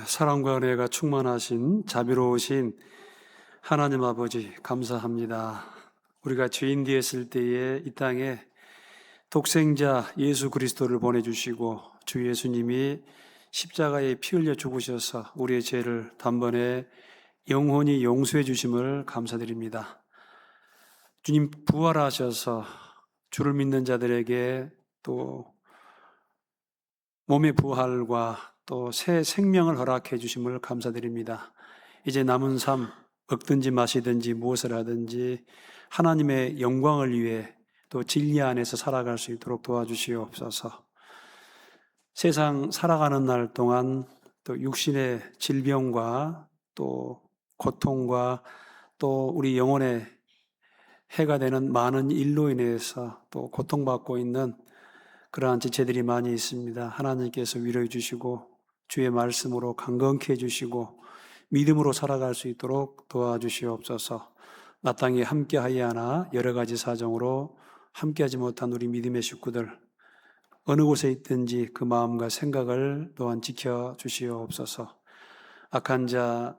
사랑과 은혜가 충만하신 자비로우신 하나님 아버지 감사합니다. 우리가 죄인 되었을 때에 이 땅에 독생자 예수 그리스도를 보내주시고 주 예수님이 십자가에 피 흘려 죽으셔서 우리의 죄를 단번에 영원히 용서해 주심을 감사드립니다. 주님 부활하셔서 주를 믿는 자들에게 또 몸의 부활과 또 새 생명을 허락해 주심을 감사드립니다. 이제 남은 삶 먹든지 마시든지 무엇을 하든지 하나님의 영광을 위해 또 진리 안에서 살아갈 수 있도록 도와주시옵소서. 세상 살아가는 날 동안 또 육신의 질병과 또 고통과 또 우리 영혼의 해가 되는 많은 일로 인해서 또 고통받고 있는 그러한 지체들이 많이 있습니다. 하나님께서 위로해 주시고 주의 말씀으로 강건케 해주시고 믿음으로 살아갈 수 있도록 도와주시옵소서. 마땅히 함께하여 하나 여러 가지 사정으로 함께하지 못한 우리 믿음의 식구들 어느 곳에 있든지 그 마음과 생각을 또한 지켜주시옵소서. 악한 자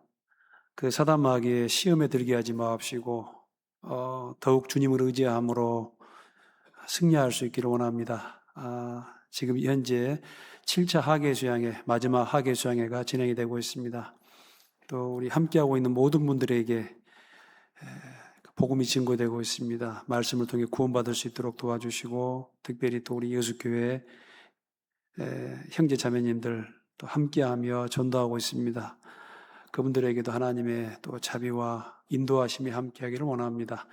그 사단 마귀의 시험에 들게 하지 마옵시고 더욱 주님을 의지함으로 승리할 수 있기를 원합니다. 지금 현재 7차 하계수양회, 마지막 하계수양회가 진행이 되고 있습니다. 또 우리 함께하고 있는 모든 분들에게 복음이 증거되고 있습니다. 말씀을 통해 구원받을 수 있도록 도와주시고 특별히 또 우리 예수교회 형제 자매님들 또 함께하며 전도하고 있습니다. 그분들에게도 하나님의 또 자비와 인도하심이 함께하기를 원합니다.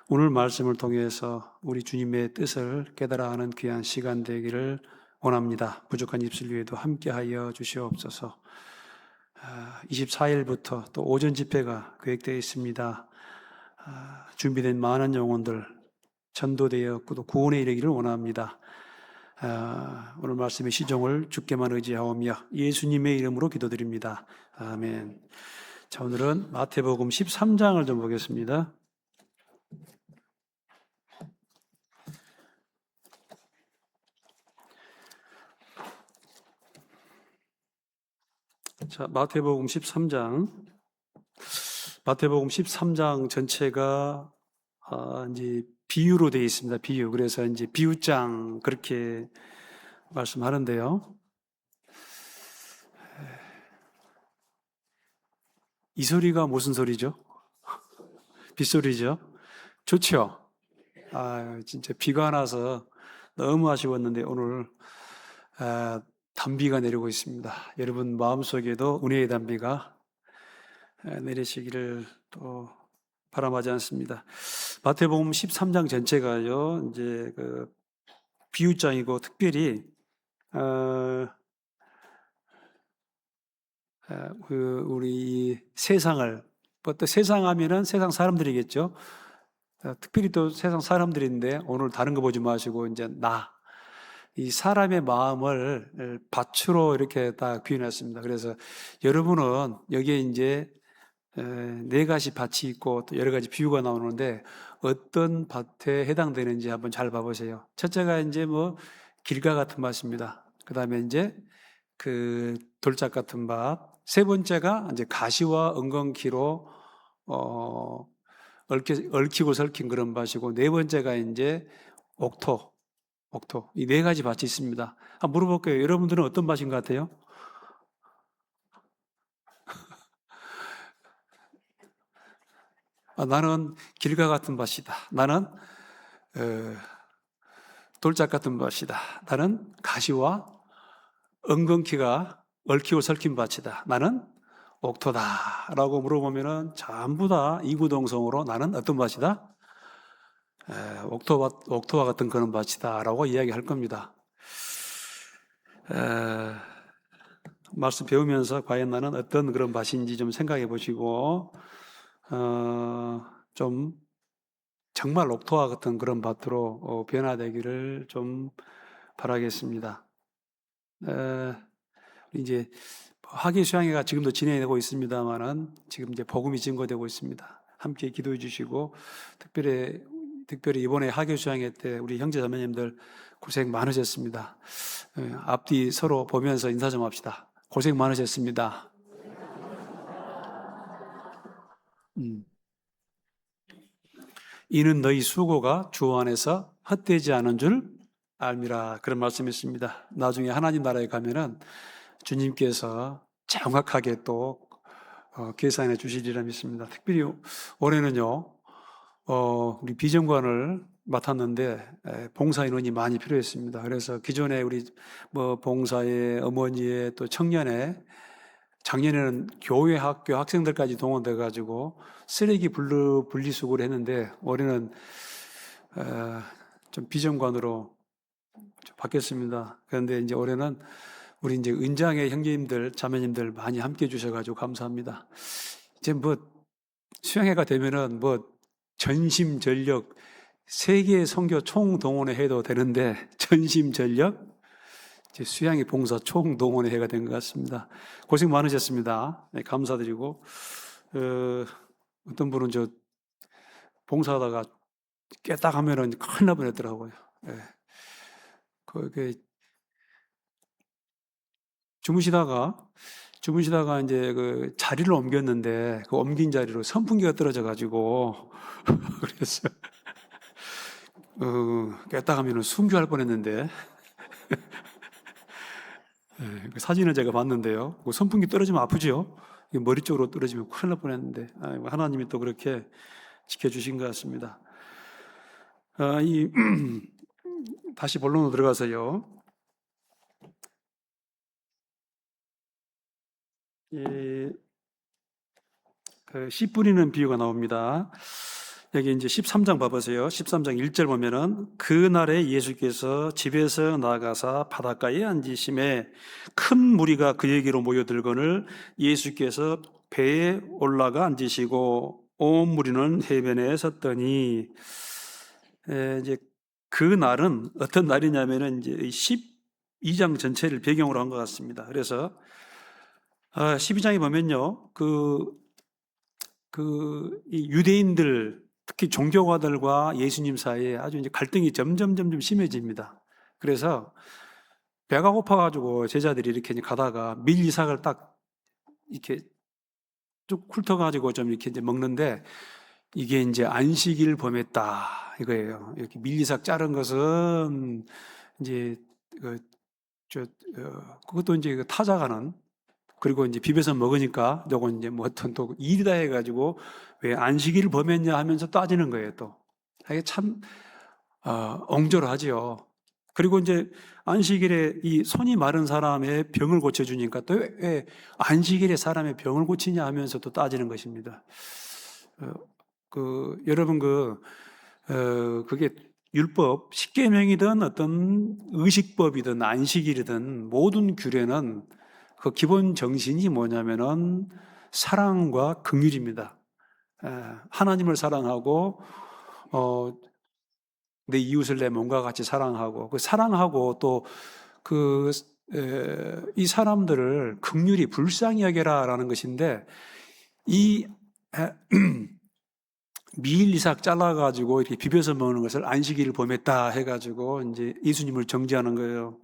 오늘 말씀을 통해서 우리 주님의 뜻을 깨달아 하는 귀한 시간 되기를 원합니다. 부족한 입술 위에도 함께하여 주시옵소서. 24일부터 또 오전 집회가 계획되어 있습니다. 준비된 많은 영혼들 전도되어 또 구원에 이르기를 원합니다. 오늘 말씀의 시종을 주께만 의지하오며 예수님의 이름으로 기도드립니다. 아멘. 자, 오늘은 마태복음 13장을 좀 보겠습니다. 자, 마태복음 13장 전체가 이제 비유로 되어 있습니다. 비유. 그래서 이제 비유장 그렇게 말씀하는데요. 이 소리가 무슨 소리죠? 빗소리죠. 좋죠. 진짜 비가 안 와서 너무 아쉬웠는데 오늘 단비가 내리고 있습니다. 여러분 마음속에도 은혜의 단비가 내리시기를 또 바람하지 않습니다. 마태복음 13장 전체가요, 이제 그 비유장이고 특별히 우리 세상을 또 세상 하면은 세상 사람들이겠죠. 특별히 또 세상 사람들인데 오늘 다른 거 보지 마시고 이제 이 사람의 마음을 밭으로 이렇게 딱 비유했습니다. 그래서 여러분은 여기에 이제 네 가지 밭이 있고 또 여러 가지 비유가 나오는데 어떤 밭에 해당되는지 한번 잘 봐보세요. 첫째가 이제 뭐 길가 같은 밭입니다. 그 다음에 이제 그 돌짝 같은 밭. 세 번째가 이제 가시와 은건키로 얽히고 설킨 그런 밭이고 네 번째가 이제 옥토. 이 네 가지 밭이 있습니다. 한번 물어볼게요. 여러분들은 어떤 밭인 것 같아요? 나는 길가 같은 밭이다. 나는 돌짝 같은 밭이다. 나는 가시와 은근키가 얽히고 설킨 밭이다. 나는 옥토다. 라고 물어보면은 전부 다 이구동성으로 나는 어떤 밭이다? 옥토와 같은 그런 밭이다. 라고 이야기할 겁니다. 말씀 배우면서 과연 나는 어떤 그런 밭인지 좀 생각해 보시고, 좀 정말 옥토와 같은 그런 밭으로 변화되기를 좀 바라겠습니다. 이제 학예 수양회가 지금도 진행되고 있습니다만은 지금 이제 복음이 증거되고 있습니다. 함께 기도해 주시고 특별히 이번에 학예 수양회 때 우리 형제 자매님들 고생 많으셨습니다. 앞뒤 서로 보면서 인사 좀 합시다. 고생 많으셨습니다. 음. 이는 너희 수고가 주 안에서 헛되지 않은 줄 알미라. 그런 말씀이있습니다. 나중에 하나님 나라에 가면은 주님께서 정확하게 또 계산해 주시리라 믿습니다. 특별히 올해는요, 우리 비전관을 맡았는데 봉사 인원이 많이 필요했습니다. 그래서 기존에 우리 봉사의 어머니의 또 청년의 작년에는 교회 학교 학생들까지 동원돼 가지고 쓰레기 분리수거를 했는데 올해는 좀 비전관으로 좀 바뀌었습니다. 그런데 이제 올해는 우리 이제 은장의 형제님들, 자매님들 많이 함께 해주셔가지고 감사합니다. 이제 수양회가 되면은 전심전력 세계 선교 총동원회 해도 되는데 전심전력 이제 수양회 봉사 총동원회 해가 된 것 같습니다. 고생 많으셨습니다. 네, 감사드리고 어떤 분은 봉사하다가 깨딱 하면은 큰일 날 뻔했더라고요. 네. 주무시다가 이제 그 자리를 옮겼는데 그 옮긴 자리로 선풍기가 떨어져 가지고 그래서 깨딱하면 순교할 뻔했는데 네, 그 사진을 제가 봤는데요. 그 선풍기 떨어지면 아프죠. 머리 쪽으로 떨어지면 큰일 날 뻔했는데 하나님이 또 그렇게 지켜주신 것 같습니다. 다시 본론으로 들어가서요. 씨 뿌리는 비유가 나옵니다. 여기 이제 13장 봐보세요. 13장 1절 보면은 그날에 예수께서 집에서 나가사 바닷가에 앉으심에 큰 무리가 그에게로 모여들거늘 예수께서 배에 올라가 앉으시고 온 무리는 해변에 섰더니 이제 그 날은 어떤 날이냐면은 이제 12장 전체를 배경으로 한 것 같습니다. 그래서 12장에 보면요, 이 유대인들, 특히 종교가들과 예수님 사이에 아주 이제 갈등이 점점 심해집니다. 그래서 배가 고파가지고 제자들이 이렇게 가다가 밀이삭을 딱 이렇게 쭉 훑어가지고 좀 이렇게 이제 먹는데 이게 이제 안식일 범했다 이거예요. 이렇게 밀이삭 자른 것은 이제 그것도 이제 타자가는 그리고 이제 비벼서 먹으니까 요건 이제 어떤 또 일이다 해가지고 왜 안식일을 범했냐 하면서 따지는 거예요 또. 이게 참 엉절하지요. 그리고 이제 안식일에 이 손이 마른 사람의 병을 고쳐주니까 또 왜 안식일에 사람의 병을 고치냐 하면서 또 따지는 것입니다. 여러분 그게 율법, 십계명이든 어떤 의식법이든 안식일이든 모든 규례는 그 기본 정신이 뭐냐면은 사랑과 긍휼입니다. 하나님을 사랑하고 내 이웃을 내 몸과 같이 사랑하고 사랑하고 또 이 사람들을 긍휼히 불쌍히 여겨라라는 것인데 이 미일 이삭 잘라가지고 이렇게 비벼서 먹는 것을 안식일을 범했다 해가지고 이제 예수님을 정죄하는 거예요.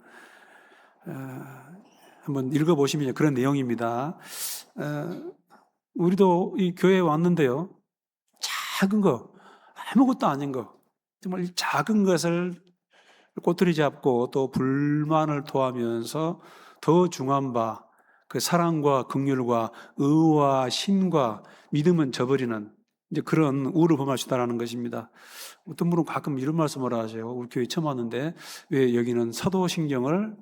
한번 읽어보시면 그런 내용입니다. 우리도 이 교회에 왔는데요. 작은 거, 아무것도 아닌 거, 정말 작은 것을 꼬투리 잡고 또 불만을 토하면서 더 중한 그 사랑과 긍휼과 의와 신과 믿음은 저버리는 이제 그런 우를 범할 수 있다는 것입니다. 어떤 분은 가끔 이런 말씀을 하세요. 우리 교회 처음 왔는데 왜 여기는 사도신경을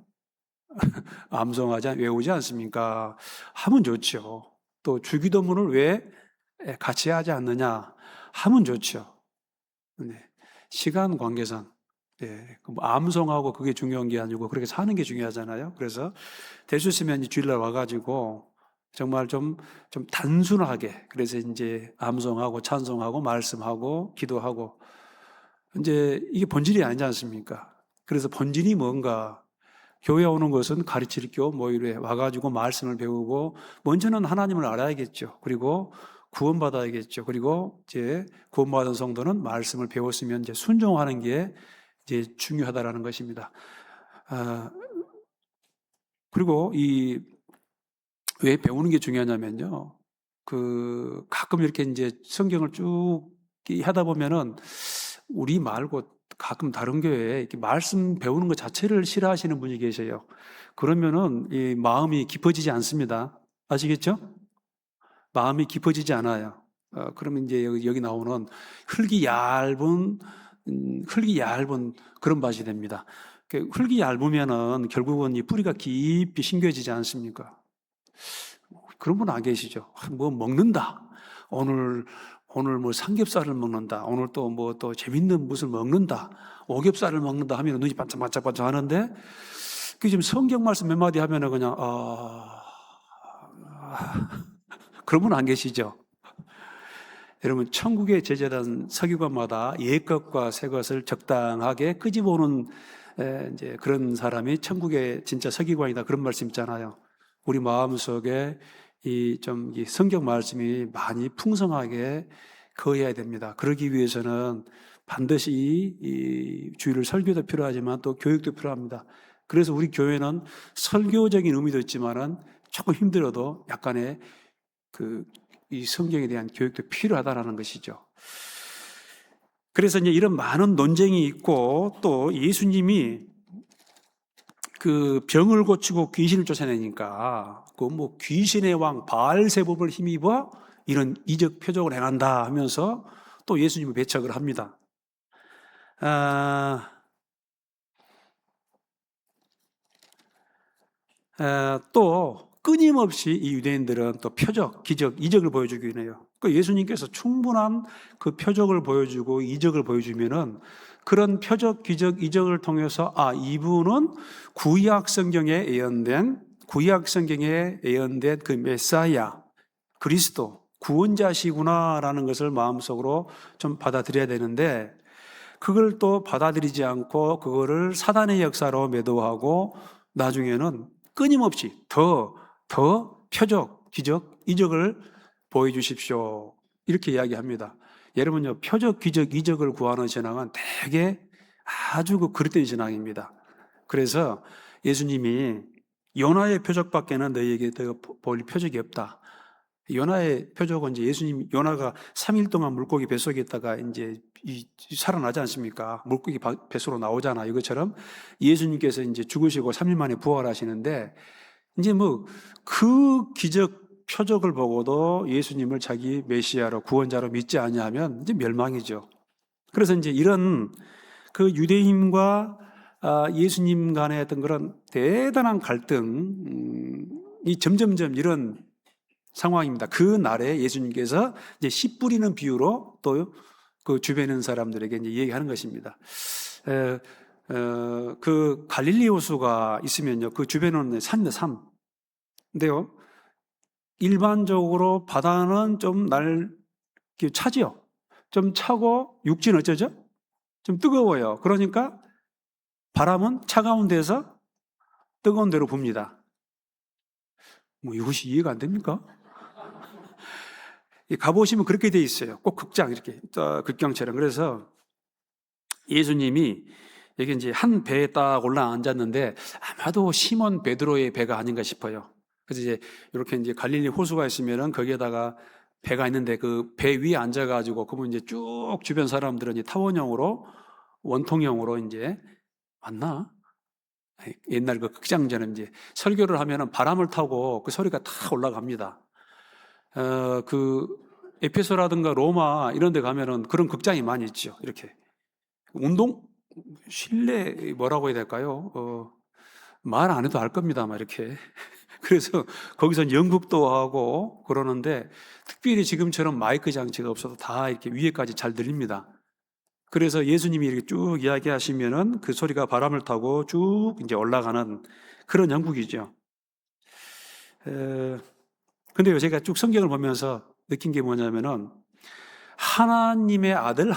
외우지 않습니까? 하면 좋죠. 또 주기도문을 왜 같이 하지 않느냐? 하면 좋죠. 네. 시간 관계상 암송하고 그게 중요한 게 아니고 그렇게 사는 게 중요하잖아요. 그래서 될 수 있으면 주일날 와가지고 정말 좀 단순하게 그래서 이제 암송하고 찬송하고 말씀하고 기도하고 이제 이게 본질이 아니지 않습니까? 그래서 본질이 뭔가 교회 오는 것은 가르칠 겸 이래 와가지고 말씀을 배우고 먼저는 하나님을 알아야겠죠. 그리고 구원받아야겠죠. 그리고 이제 구원받은 성도는 말씀을 배웠으면 이제 순종하는 게 이제 중요하다라는 것입니다. 그리고 왜 배우는 게 중요하냐면요. 가끔 이렇게 이제 성경을 쭉 하다 보면은 우리 말고 가끔 다른 교회에 이렇게 말씀 배우는 것 자체를 싫어하시는 분이 계세요. 그러면은 이 마음이 깊어지지 않습니다. 아시겠죠? 마음이 깊어지지 않아요. 그러면 이제 여기 나오는 흙이 얇은, 흙이 얇은 그런 밭이 됩니다. 흙이 얇으면은 결국은 이 뿌리가 깊이 심겨지지 않습니까? 그런 분 안 계시죠? 뭐 먹는다. 오늘, 오늘 뭐 삼겹살을 먹는다. 오늘 또 뭐 또 재밌는 무슨 먹는다. 오겹살을 먹는다 하면 눈이 반짝반짝반짝 하는데, 그 지금 성경 말씀 몇 마디 하면은 그냥, 그런 분 안 계시죠? 여러분, 천국의 제자란 서기관마다 옛것과 새것을 적당하게 끄집어오는 이제 그런 사람이 천국의 진짜 서기관이다. 그런 말씀 있잖아요. 우리 마음속에 이 성경 말씀이 많이 풍성하게 거해야 됩니다. 그러기 위해서는 반드시 이 주일을 설교도 필요하지만 또 교육도 필요합니다. 그래서 우리 교회는 설교적인 의미도 있지만은 조금 힘들어도 약간의 이 성경에 대한 교육도 필요하다라는 것이죠. 그래서 이제 이런 많은 논쟁이 있고 또 예수님이 그 병을 고치고 귀신을 쫓아내니까 그 뭐 귀신의 왕 바알세불을 힘입어 이런 이적 표적을 행한다 하면서 또 예수님을 배척을 합니다. 또 끊임없이 이 유대인들은 또 표적, 기적, 이적을 보여주긴 해요. 그 예수님께서 충분한 그 표적을 보여주고 이적을 보여주면은 그런 표적, 기적, 이적을 통해서 이분은 구약 성경에 예언된 그 메사야, 그리스도, 구원자시구나라는 것을 마음속으로 좀 받아들여야 되는데 그걸 또 받아들이지 않고 그거를 사단의 역사로 매도하고 나중에는 끊임없이 더 표적, 기적, 이적을 보여주십시오. 이렇게 이야기합니다. 여러분요, 표적, 기적, 이적을 구하는 신앙은 되게 아주 그릇된 신앙입니다. 그래서 예수님이 요나의 표적밖에는 너희에게 더 보일 표적이 없다. 요나의 표적은 이제 요나가 3일 동안 물고기 뱃속에 있다가 이제 살아나지 않습니까? 물고기 뱃속으로 나오잖아. 이것처럼 예수님께서 이제 죽으시고 3일 만에 부활하시는데 이제 뭐 그 기적 표적을 보고도 예수님을 자기 메시아로 구원자로 믿지 않냐면 이제 멸망이죠. 그래서 이제 이런 그 유대인과 예수님 간의 어떤 그런 대단한 갈등이 점점점 이런 상황입니다. 그 날에 예수님께서 이제 씨 뿌리는 비유로 또 그 주변에 있는 사람들에게 이제 얘기하는 것입니다. 그 갈릴리 호수가 있으면요, 그 주변은 산입니다, 산. 근데요, 일반적으로 바다는 좀 차지요. 좀 차고 육지는 어쩌죠? 좀 뜨거워요. 그러니까 바람은 차가운 데서 뜨거운 데로 붑니다. 뭐 이것이 이해가 안 됩니까? 가보시면 그렇게 돼 있어요. 꼭 극장 이렇게 극장처럼. 그래서 예수님이 여기 이제 한 배에 딱 올라 앉았는데 아마도 시몬 베드로의 배가 아닌가 싶어요. 그래서 이제 이렇게 이제 갈릴리 호수가 있으면은 거기에다가 배가 있는데 그 배 위에 앉아가지고 그러면 이제 쭉 주변 사람들은 이제 타원형으로 원통형으로 이제 맞나? 옛날 그 극장전은 이제 설교를 하면은 바람을 타고 그 소리가 다 올라갑니다. 그 에페소라든가 로마 이런 데 가면은 그런 극장이 많이 있죠. 이렇게 실내 뭐라고 해야 될까요? 말 안 해도 알 겁니다. 막 이렇게. 그래서 거기서 연극도 하고 그러는데 특별히 지금처럼 마이크 장치가 없어도 다 이렇게 위에까지 잘 들립니다. 그래서 예수님이 이렇게 쭉 이야기하시면은 그 소리가 바람을 타고 쭉 이제 올라가는 그런 연극이죠. 근데요, 제가 쭉 성경을 보면서 느낀 게 뭐냐면은 하나님의 아들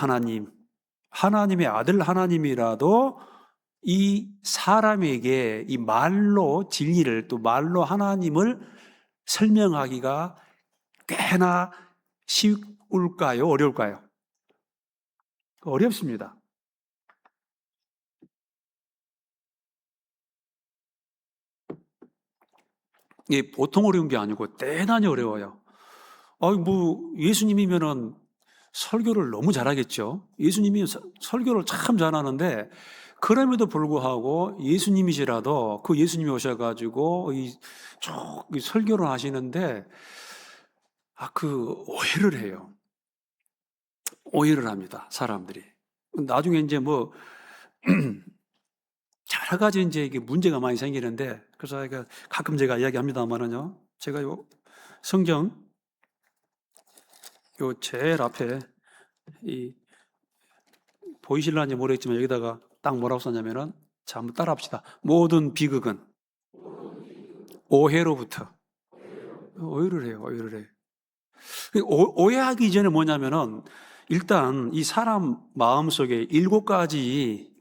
하나님이라도 이 사람에게 이 말로 진리를 또 말로 하나님을 설명하기가 꽤나 쉬울까요? 어려울까요? 어렵습니다. 이게 보통 어려운 게 아니고 대단히 어려워요. 예수님이면은 설교를 너무 잘하겠죠. 예수님이 설교를 참 잘하는데, 그럼에도 불구하고 예수님이시라도 그 예수님이 오셔가지고 이 설교를 하시는데, 오해를 해요. 오해를 합니다, 사람들이. 나중에 이제 여러 가지 이제 이게 문제가 많이 생기는데, 그래서 가끔 제가 이야기합니다만은요, 제가 성경 제일 앞에 보이실란지 모르겠지만 여기다가 딱 뭐라고 썼냐면은, 자, 한번 따라 합시다. 모든 비극은 오해로부터. 오해를 해요, 오해를 해. 오해하기 전에 뭐냐면은, 일단 이 사람 마음속에 일곱 가지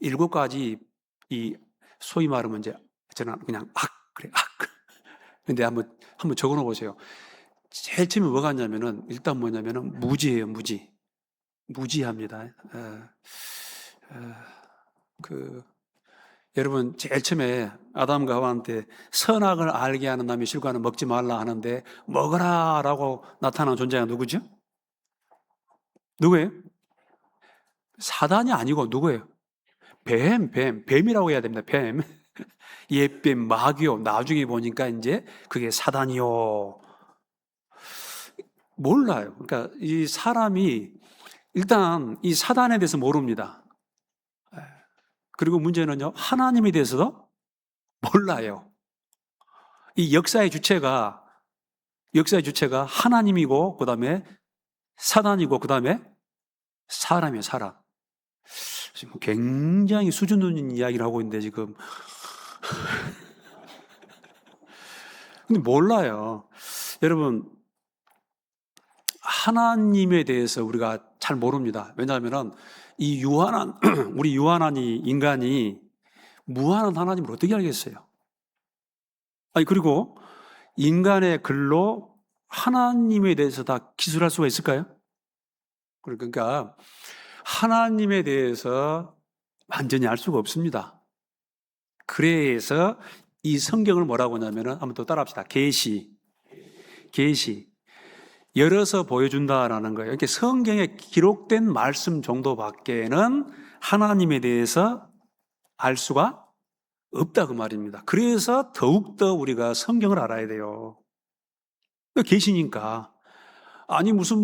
이 소위 말하면 이제 저는 그냥 그래 근데 한번 적어 놓어 보세요. 제일 처음에 뭐가 있냐면은, 일단 뭐냐면은 무지예요, 무지합니다. 여러분, 제일 처음에 아담과 하와한테 선악을 알게 하는 나무의 실과는 먹지 말라 하는데 먹으라라고 나타난 존재가 누구죠? 누구예요? 사단이 아니고 누구예요? 뱀이라고 해야 됩니다. 뱀. 옛뱀, 마귀요. 나중에 보니까 이제 그게 사단이요. 몰라요. 그러니까 이 사람이 일단 이 사단에 대해서 모릅니다. 그리고 문제는요, 하나님에 대해서도 몰라요. 이 역사의 주체가 하나님이고, 그 다음에 사단이고, 그 다음에 사람이에요, 사람. 지금 굉장히 수준 높은 이야기를 하고 있는데, 지금. 근데 몰라요. 여러분, 하나님에 대해서 우리가 잘 모릅니다. 왜냐하면 이 우리 유한한 인간이 무한한 하나님을 어떻게 알겠어요? 그리고 인간의 글로 하나님에 대해서 다 기술할 수가 있을까요? 그러니까 하나님에 대해서 완전히 알 수가 없습니다. 그래서 이 성경을 뭐라고 하냐면은, 한번 더 따라합시다. 계시. 열어서 보여준다라는 거예요. 이렇게 성경에 기록된 말씀 정도밖에는 하나님에 대해서 알 수가 없다, 그 말입니다. 그래서 더욱더 우리가 성경을 알아야 돼요. 계시니까. 아니, 무슨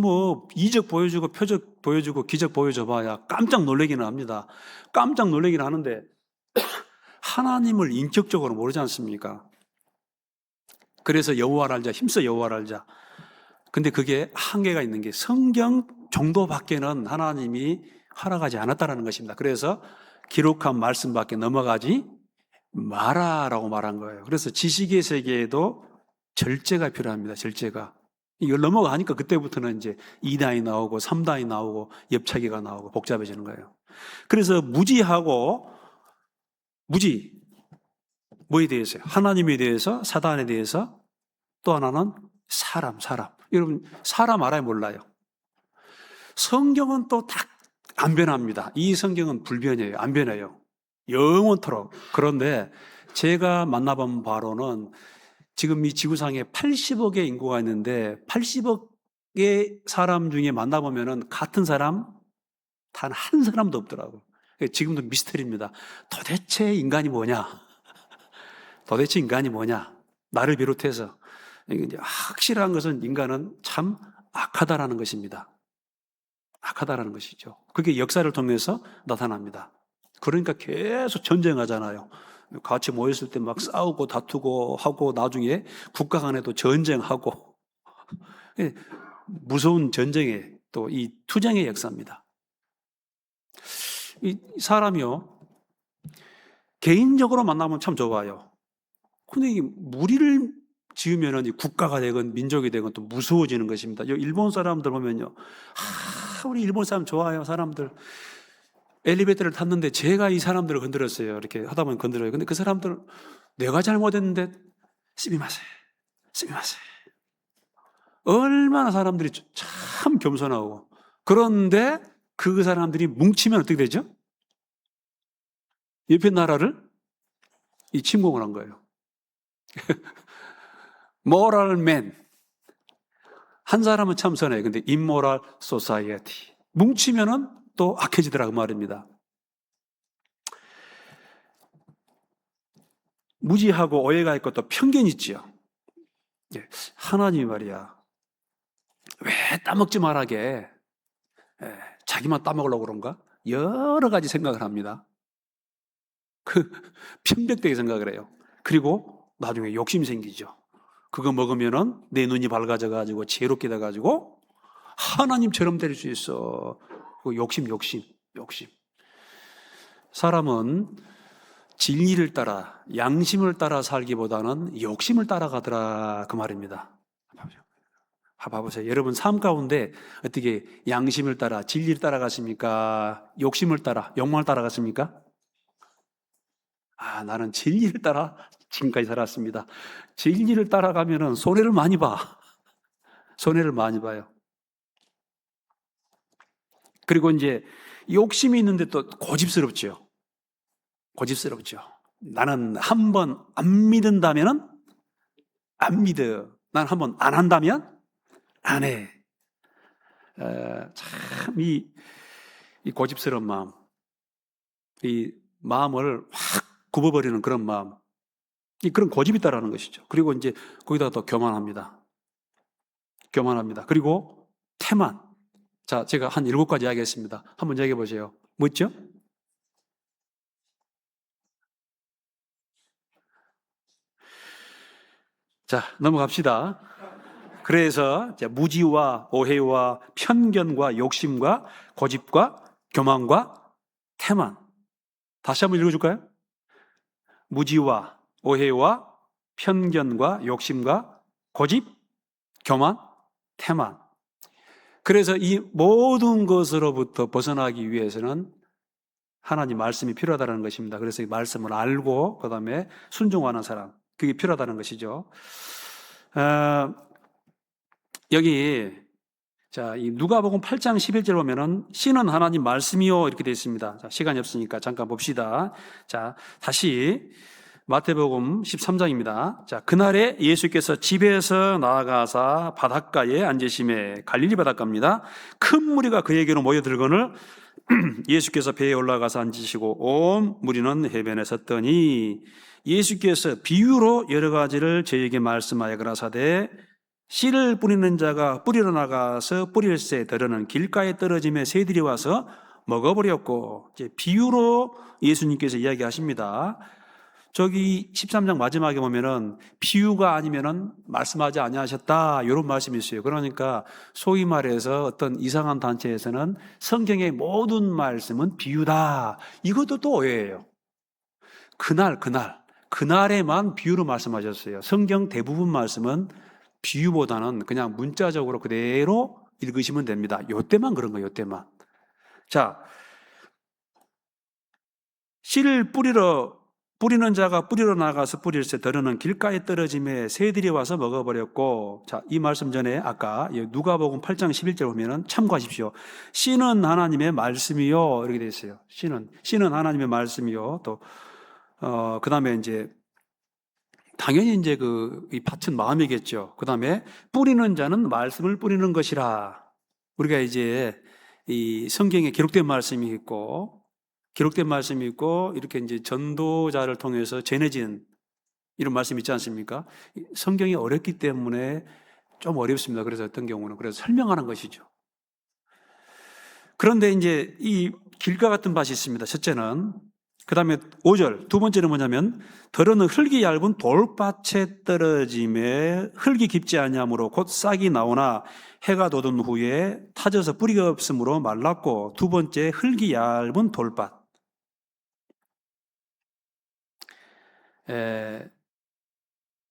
이적 보여주고 표적 보여주고 기적 보여줘봐야 깜짝 놀라기는 합니다. 깜짝 놀라기는 하는데 하나님을 인격적으로 모르지 않습니까? 그래서 여호와를 알자, 힘써 여호와를 알자. 근데 그게 한계가 있는 게 성경 정도밖에는 하나님이 허락하지 않았다는 것입니다. 그래서 기록한 말씀밖에 넘어가지 마라라고 말한 거예요. 그래서 지식의 세계에도 절제가 필요합니다. 절제가. 이걸 넘어가니까 그때부터는 이제 2단이 나오고 3단이 나오고 옆차기가 나오고 복잡해지는 거예요. 그래서 무지 뭐에 대해서요? 하나님에 대해서, 사단에 대해서, 또 하나는 사람. 여러분, 사람 알아요, 몰라요? 성경은 또 딱 안 변합니다. 이 성경은 불변이에요. 안 변해요. 영원토록. 그런데 제가 만나본 바로는 지금 이 지구상에 80억의 인구가 있는데 80억의 사람 중에 만나보면은 같은 사람 단 한 사람도 없더라고요. 지금도 미스터리입니다. 도대체 인간이 뭐냐? 나를 비롯해서. 이제 확실한 것은 인간은 참 악하다라는 것입니다. 악하다라는 것이죠. 그게 역사를 통해서 나타납니다. 그러니까 계속 전쟁하잖아요. 같이 모였을 때 막 싸우고 다투고 하고 나중에 국가 간에도 전쟁하고 무서운 전쟁의 또 이 투쟁의 역사입니다. 이 사람이요, 개인적으로 만나면 참 좋아요. 근데 이 무리를 지으면은 이 국가가 되건 민족이 되건 또 무서워지는 것입니다. 일본 사람들 보면요, 우리 일본 사람 좋아요. 사람들 엘리베이터를 탔는데 제가 이 사람들을 건드렸어요. 이렇게 하다 보면 건드려요. 근데 그 사람들 내가 잘못했는데 스미마세. 얼마나 사람들이 참 겸손하고. 그런데 그 사람들이 뭉치면 어떻게 되죠? 옆에 나라를 침공을 한 거예요. 모럴맨. 한 사람은 참 선해. 근데 immoral society. 뭉치면은 또 악해지더라고 말입니다. 무지하고 오해가 있고 또 편견이 있지요. 하나님이 말이야. 왜 따먹지 말하게 자기만 따먹으려고 그런가? 여러 가지 생각을 합니다. 편백되게 생각을 해요. 그리고 나중에 욕심이 생기죠. 그거 먹으면은 내 눈이 밝아져가지고 지혜롭게 돼가지고 하나님처럼 될 수 있어. 그 욕심. 사람은 진리를 따라 양심을 따라 살기보다는 욕심을 따라가더라 그 말입니다. 봐보세요. 여러분 삶 가운데 어떻게 양심을 따라 진리를 따라갔습니까? 욕심을 따라 욕망을 따라갔습니까? 나는 진리를 따라 지금까지 살았습니다. 진리를 따라가면은 손해를 많이 봐. 손해를 많이 봐요. 그리고 이제 욕심이 있는데 또 고집스럽죠. 나는 한 번 안 믿는다면은 안 믿어. 난 한 번 안 한다면 안 해. 참 이 고집스러운 마음, 이 마음을 확 굽어버리는 그런 마음, 그런 고집이 있다라는 것이죠. 그리고 이제 거기다가 또 교만합니다. 그리고 태만. 자, 제가 한 7가지 이야기했습니다. 한번 이야기해 보세요. 뭐죠? 자, 넘어갑시다. 그래서 무지와 오해와 편견과 욕심과 고집과 교만과 태만. 다시 한번 읽어줄까요? 무지와 오해와 편견과 욕심과 고집, 교만, 태만. 그래서 이 모든 것으로부터 벗어나기 위해서는 하나님 말씀이 필요하다는 것입니다. 그래서 이 말씀을 알고 그 다음에 순종하는 사람, 그게 필요하다는 것이죠. 여기 이 누가복음 8장 11절 보면은 씨는 하나님 말씀이요 이렇게 되어 있습니다. 자, 시간이 없으니까 잠깐 봅시다. 자, 다시 마태복음 13장입니다. 자, 그날에 예수께서 집에서 나아가사 바닷가에 앉으심에 갈릴리 바닷가입니다. 큰 무리가 그에게로 모여들거늘 예수께서 배에 올라가서 앉으시고 온 무리는 해변에 섰더니 예수께서 비유로 여러 가지를 저에게 말씀하여 가라사대 씨를 뿌리는 자가 뿌리러 나가서 뿌릴새 더러는 길가에 떨어짐에 새들이 와서 먹어버렸고, 이제 비유로 예수님께서 이야기하십니다. 저기 13장 마지막에 보면은 비유가 아니면은 말씀하지 아니하셨다 이런 말씀이 있어요. 그러니까 소위 말해서 어떤 이상한 단체에서는 성경의 모든 말씀은 비유다. 이것도 또 오해예요. 그날에만 비유로 말씀하셨어요. 성경 대부분 말씀은 비유보다는 그냥 문자적으로 그대로 읽으시면 됩니다. 요때만 그런 거예요. 요때만. 자, 씨를 뿌리는 자가 뿌리러 나가서 뿌릴새 더러는 길가에 떨어짐에 새들이 와서 먹어버렸고, 자, 이 말씀 전에 아까 누가복음 8장 11절 보면은 참고하십시오. 씨는 하나님의 말씀이요 이렇게 되어 있어요. 씨는 하나님의 말씀이요. 또 그 다음에 이제 당연히 이제 이 밭은 마음이겠죠. 그 다음에 뿌리는 자는 말씀을 뿌리는 것이라. 우리가 이제 이 성경에 기록된 말씀이 있고 이렇게 이제 전도자를 통해서 전해진 이런 말씀이 있지 않습니까? 성경이 어렵기 때문에 좀 어렵습니다. 그래서 어떤 경우는 그래서 설명하는 것이죠. 그런데 이제 이 길가 같은 밭이 있습니다. 첫째는. 그 다음에 5절, 두 번째는 뭐냐면 더러는 흙이 얇은 돌밭에 떨어짐에 흙이 깊지 아니하므로 곧 싹이 나오나 해가 돋은 후에 타져서 뿌리가 없으므로 말랐고, 두 번째 흙이 얇은 돌밭.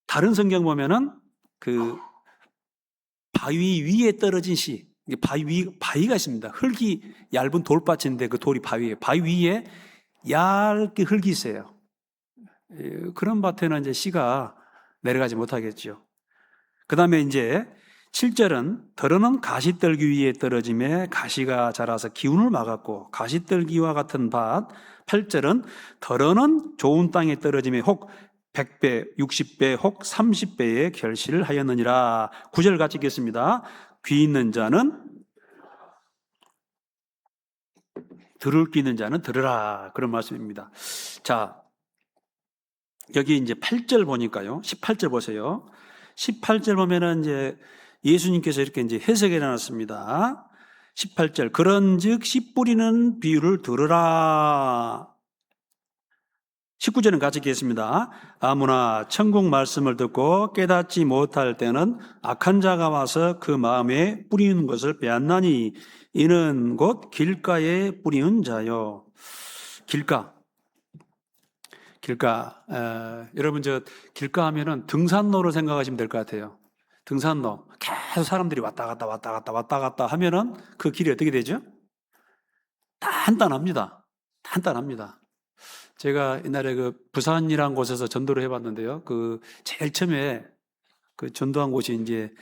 다른 성경 보면은 그 바위 위에 떨어진 씨, 바위가 있습니다. 흙이 얇은 돌밭인데 그 돌이 바위예요. 바위 위에 얇게 흙이 있어요. 그런 밭에는 이제 씨가 내려가지 못하겠죠. 그 다음에 이제 7절은 더러는 가시떨기 위에 떨어짐에 가시가 자라서 기운을 막았고, 가시떨기와 같은 밭. 8절은 더러는 좋은 땅에 떨어짐에 혹 100배, 60배, 혹 30배의 결실을 하였느니라. 9절 같이 읽겠습니다. 귀 있는 자는 들을 귀 있는 자는 들으라. 그런 말씀입니다. 자, 여기 이제 8절 보니까요. 18절 보세요. 18절 보면은 이제 예수님께서 이렇게 이제 해석해 놨습니다. 18절. 그런즉 씨 뿌리는 비유를 들으라. 19절은 같이 읽겠습니다. 아무나 천국 말씀을 듣고 깨닫지 못할 때는 악한 자가 와서 그 마음에 뿌리는 것을 빼앗나니 이는 곧 길가에 뿌리는 자요. 길가. 여러분 저 길가 하면은 등산로로 생각하시면 될 것 같아요. 등산로. 계속 사람들이 왔다 갔다 하면은 그 길이 어떻게 되죠? 단단합니다. 단단합니다. 제가 옛날에 그 부산이라는 곳에서 전도를 해봤는데요. 그 제일 처음에 그 전도한 곳이 이제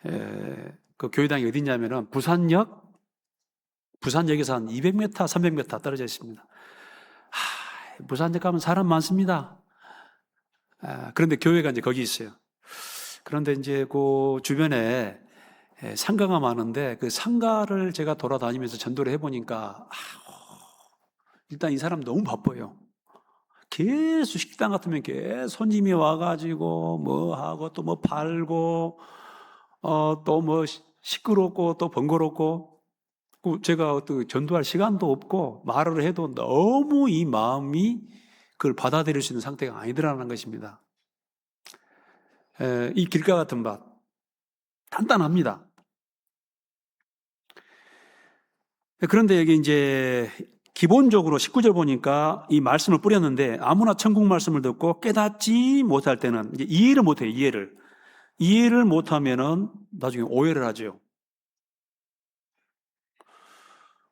그 교회당이 어디냐면은 부산역에서 한 200m, 300m 떨어져 있습니다. 부산역 가면 사람 많습니다. 그런데 교회가 이제 거기 있어요. 그런데 이제 그 주변에 상가가 많은데 그 상가를 제가 돌아다니면서 전도를 해보니까 일단 이 사람 너무 바빠요. 계속 식당 같으면 계속 손님이 와가지고 뭐 하고 또 뭐 팔고 또 뭐 시끄럽고 또 번거롭고 제가 또 전도할 시간도 없고 말을 해도 너무 이 마음이 그걸 받아들일 수 있는 상태가 아니더라는 것입니다. 이 길가 같은 밭 단단합니다. 그런데 여기 이제 기본적으로 19절 보니까 이 말씀을 뿌렸는데 아무나 천국 말씀을 듣고 깨닫지 못할 때는 이제 이해를 못해요. 이해를 못하면은 나중에 오해를 하죠.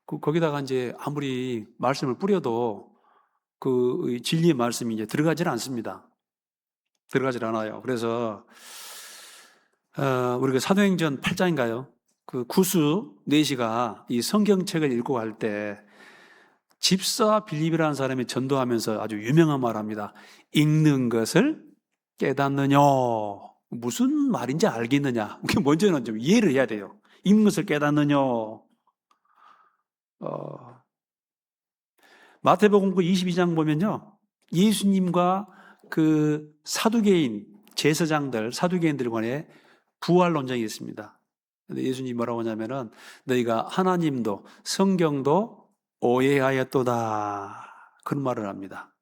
거기다가 이제 아무리 말씀을 뿌려도 그 진리의 말씀이 이제 들어가질 않습니다. 들어가질 않아요. 그래서 우리가 사도행전 8장인가요? 그 구수 네시가 이 성경책을 읽고 갈 때 집사 빌립이라는 사람이 전도하면서 아주 유명한 말 합니다. 읽는 것을 깨닫느냐? 무슨 말인지 알겠느냐? 먼저는 좀 이해를 해야 돼요. 읽는 것을 깨닫느냐? 마태복음 22장 보면요. 예수님과 그 사두개인, 제사장들, 사두개인들 간에 부활 논쟁이 있습니다. 근데 예수님이 뭐라고 하냐면은 너희가 하나님도 성경도 오해하였도다. 그런 말을 합니다.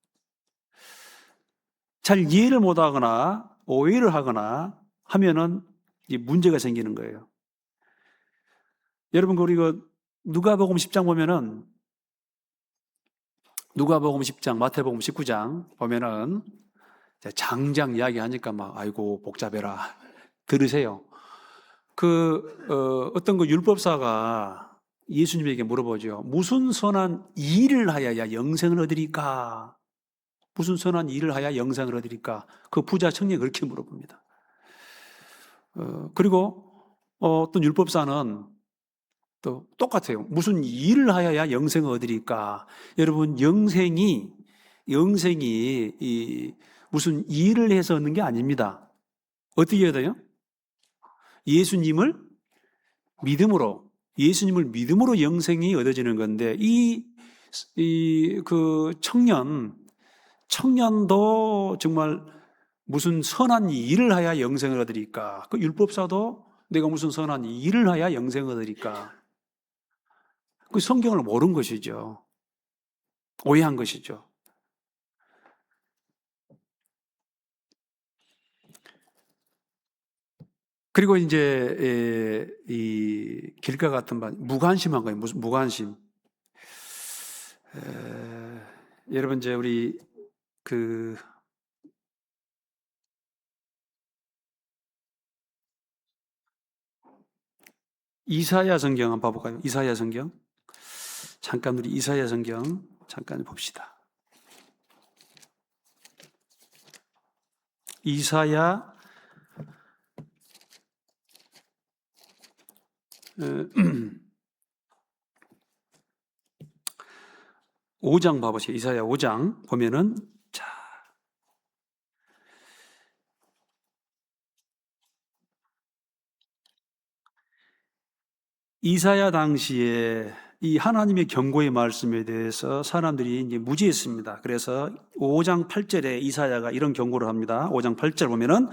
잘 이해를 못하거나 오해를 하거나 하면은 문제가 생기는 거예요. 여러분 우리 누가복음 10장 보면은 누가복음 10장, 마태복음 19장 보면은 장장 이야기하니까 막 아이고 복잡해라. 들으세요. 어떤 그 율법사가 예수님에게 물어보죠. 무슨 선한 일을 하여야 영생을 얻으리까? 무슨 선한 일을 하여 영생을 얻으리까? 그 부자 청년이 그렇게 물어봅니다. 그리고 어떤 율법사는 또 똑같아요. 무슨 일을 하여야 영생을 얻으리까? 여러분 영생이 무슨 일을 해서 얻는 게 아닙니다. 어떻게 해야 돼요? 예수님을 믿음으로 영생이 얻어지는 건데 그 청년도 정말 무슨 선한 일을 하여 영생을 얻으리까? 그 율법사도 내가 무슨 선한 일을 하여 영생을 얻으리까? 그 성경을 모른 것이죠. 오해한 것이죠. 그리고 이제 이 길가 같은 반 무관심한 거예요. 무슨 무관심? 여러분 이제 우리 그 이사야 성경 한번 봐볼까요? 이사야 성경 잠깐 우리 이사야 성경 잠깐 봅시다. 이사야 5장 봐보세요. 이사야 5장 보면은 자 이사야 당시에 이 하나님의 경고의 말씀에 대해서 사람들이 이제 무지했습니다. 그래서 5장 8절에 이사야가 이런 경고를 합니다. 5장 8절 보면은,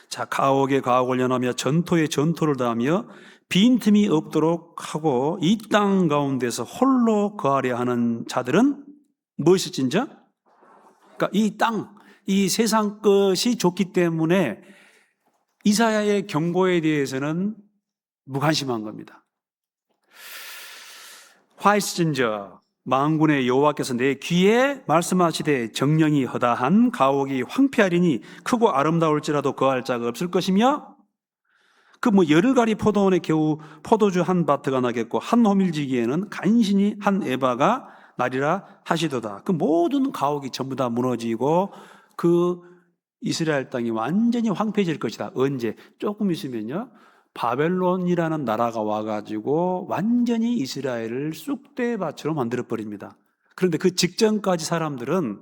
자, 가옥에 가옥을 연하며 전토에 전토를 다하며 빈틈이 없도록 하고 이 땅 가운데서 홀로 거하려 하는 자들은 무엇일진저? 그러니까 이 땅, 이 세상 것이 좋기 때문에 이사야의 경고에 대해서는 무관심한 겁니다. 화이스진저, 만군의 여호와께서 내 귀에 말씀하시되 정령이 허다한 가옥이 황폐하리니 크고 아름다울지라도 거할 자가 없을 것이며, 그 열흘가리 포도원에 겨우 포도주 한 바트가 나겠고 한 호밀지기에는 간신히 한 에바가 나리라 하시도다. 그 모든 가옥이 전부 다 무너지고 그 이스라엘 땅이 완전히 황폐해질 것이다. 언제? 조금 있으면요, 바벨론이라는 나라가 와가지고 완전히 이스라엘을 쑥대밭으로 만들어버립니다. 그런데 그 직전까지 사람들은,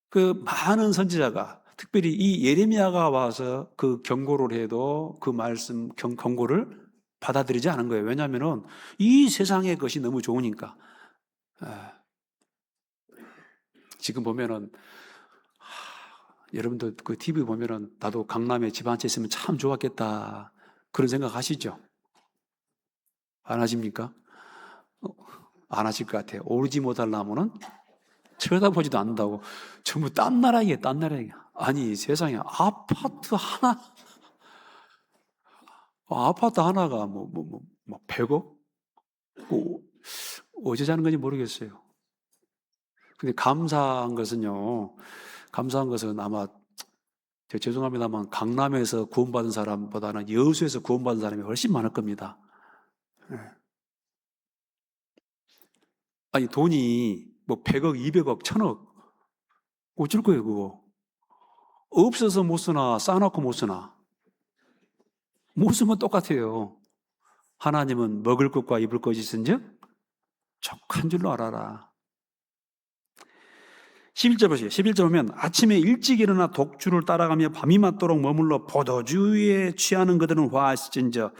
그 많은 선지자가, 특별히 이 예레미야가 와서 그 경고를 해도 그 말씀, 경고를 받아들이지 않은 거예요. 왜냐하면 이 세상의 것이 너무 좋으니까. 지금 보면은, 여러분들 그 TV 보면은 나도 강남에 집 한 채 있으면 참 좋았겠다, 그런 생각 하시죠? 안 하십니까? 안 하실 것 같아요. 오르지 못할 나무는 쳐다보지도 않는다고. 전부 딴 나라이에요, 딴 나라이에요. 아니, 세상에 아파트 하나가 100억? 어제 자는 건지 모르겠어요. 근데 감사한 것은 아마, 죄송합니다만 강남에서 구원받은 사람보다는 여수에서 구원받은 사람이 훨씬 많을 겁니다. 아니, 돈이 100억, 200억, 1000억 어쩔 거예요, 그거? 없어서 못 쓰나, 쌓아놓고 못 쓰나? 못 쓰면 똑같아요. 하나님은 먹을 것과 입을 것이 있은즉 족한 줄로 알아라. 11절 보세요. 11절 보면, 아침에 일찍 일어나 독주를 따라가며 밤이 맞도록 머물러 포도주에 취하는 그들은 화하실진저.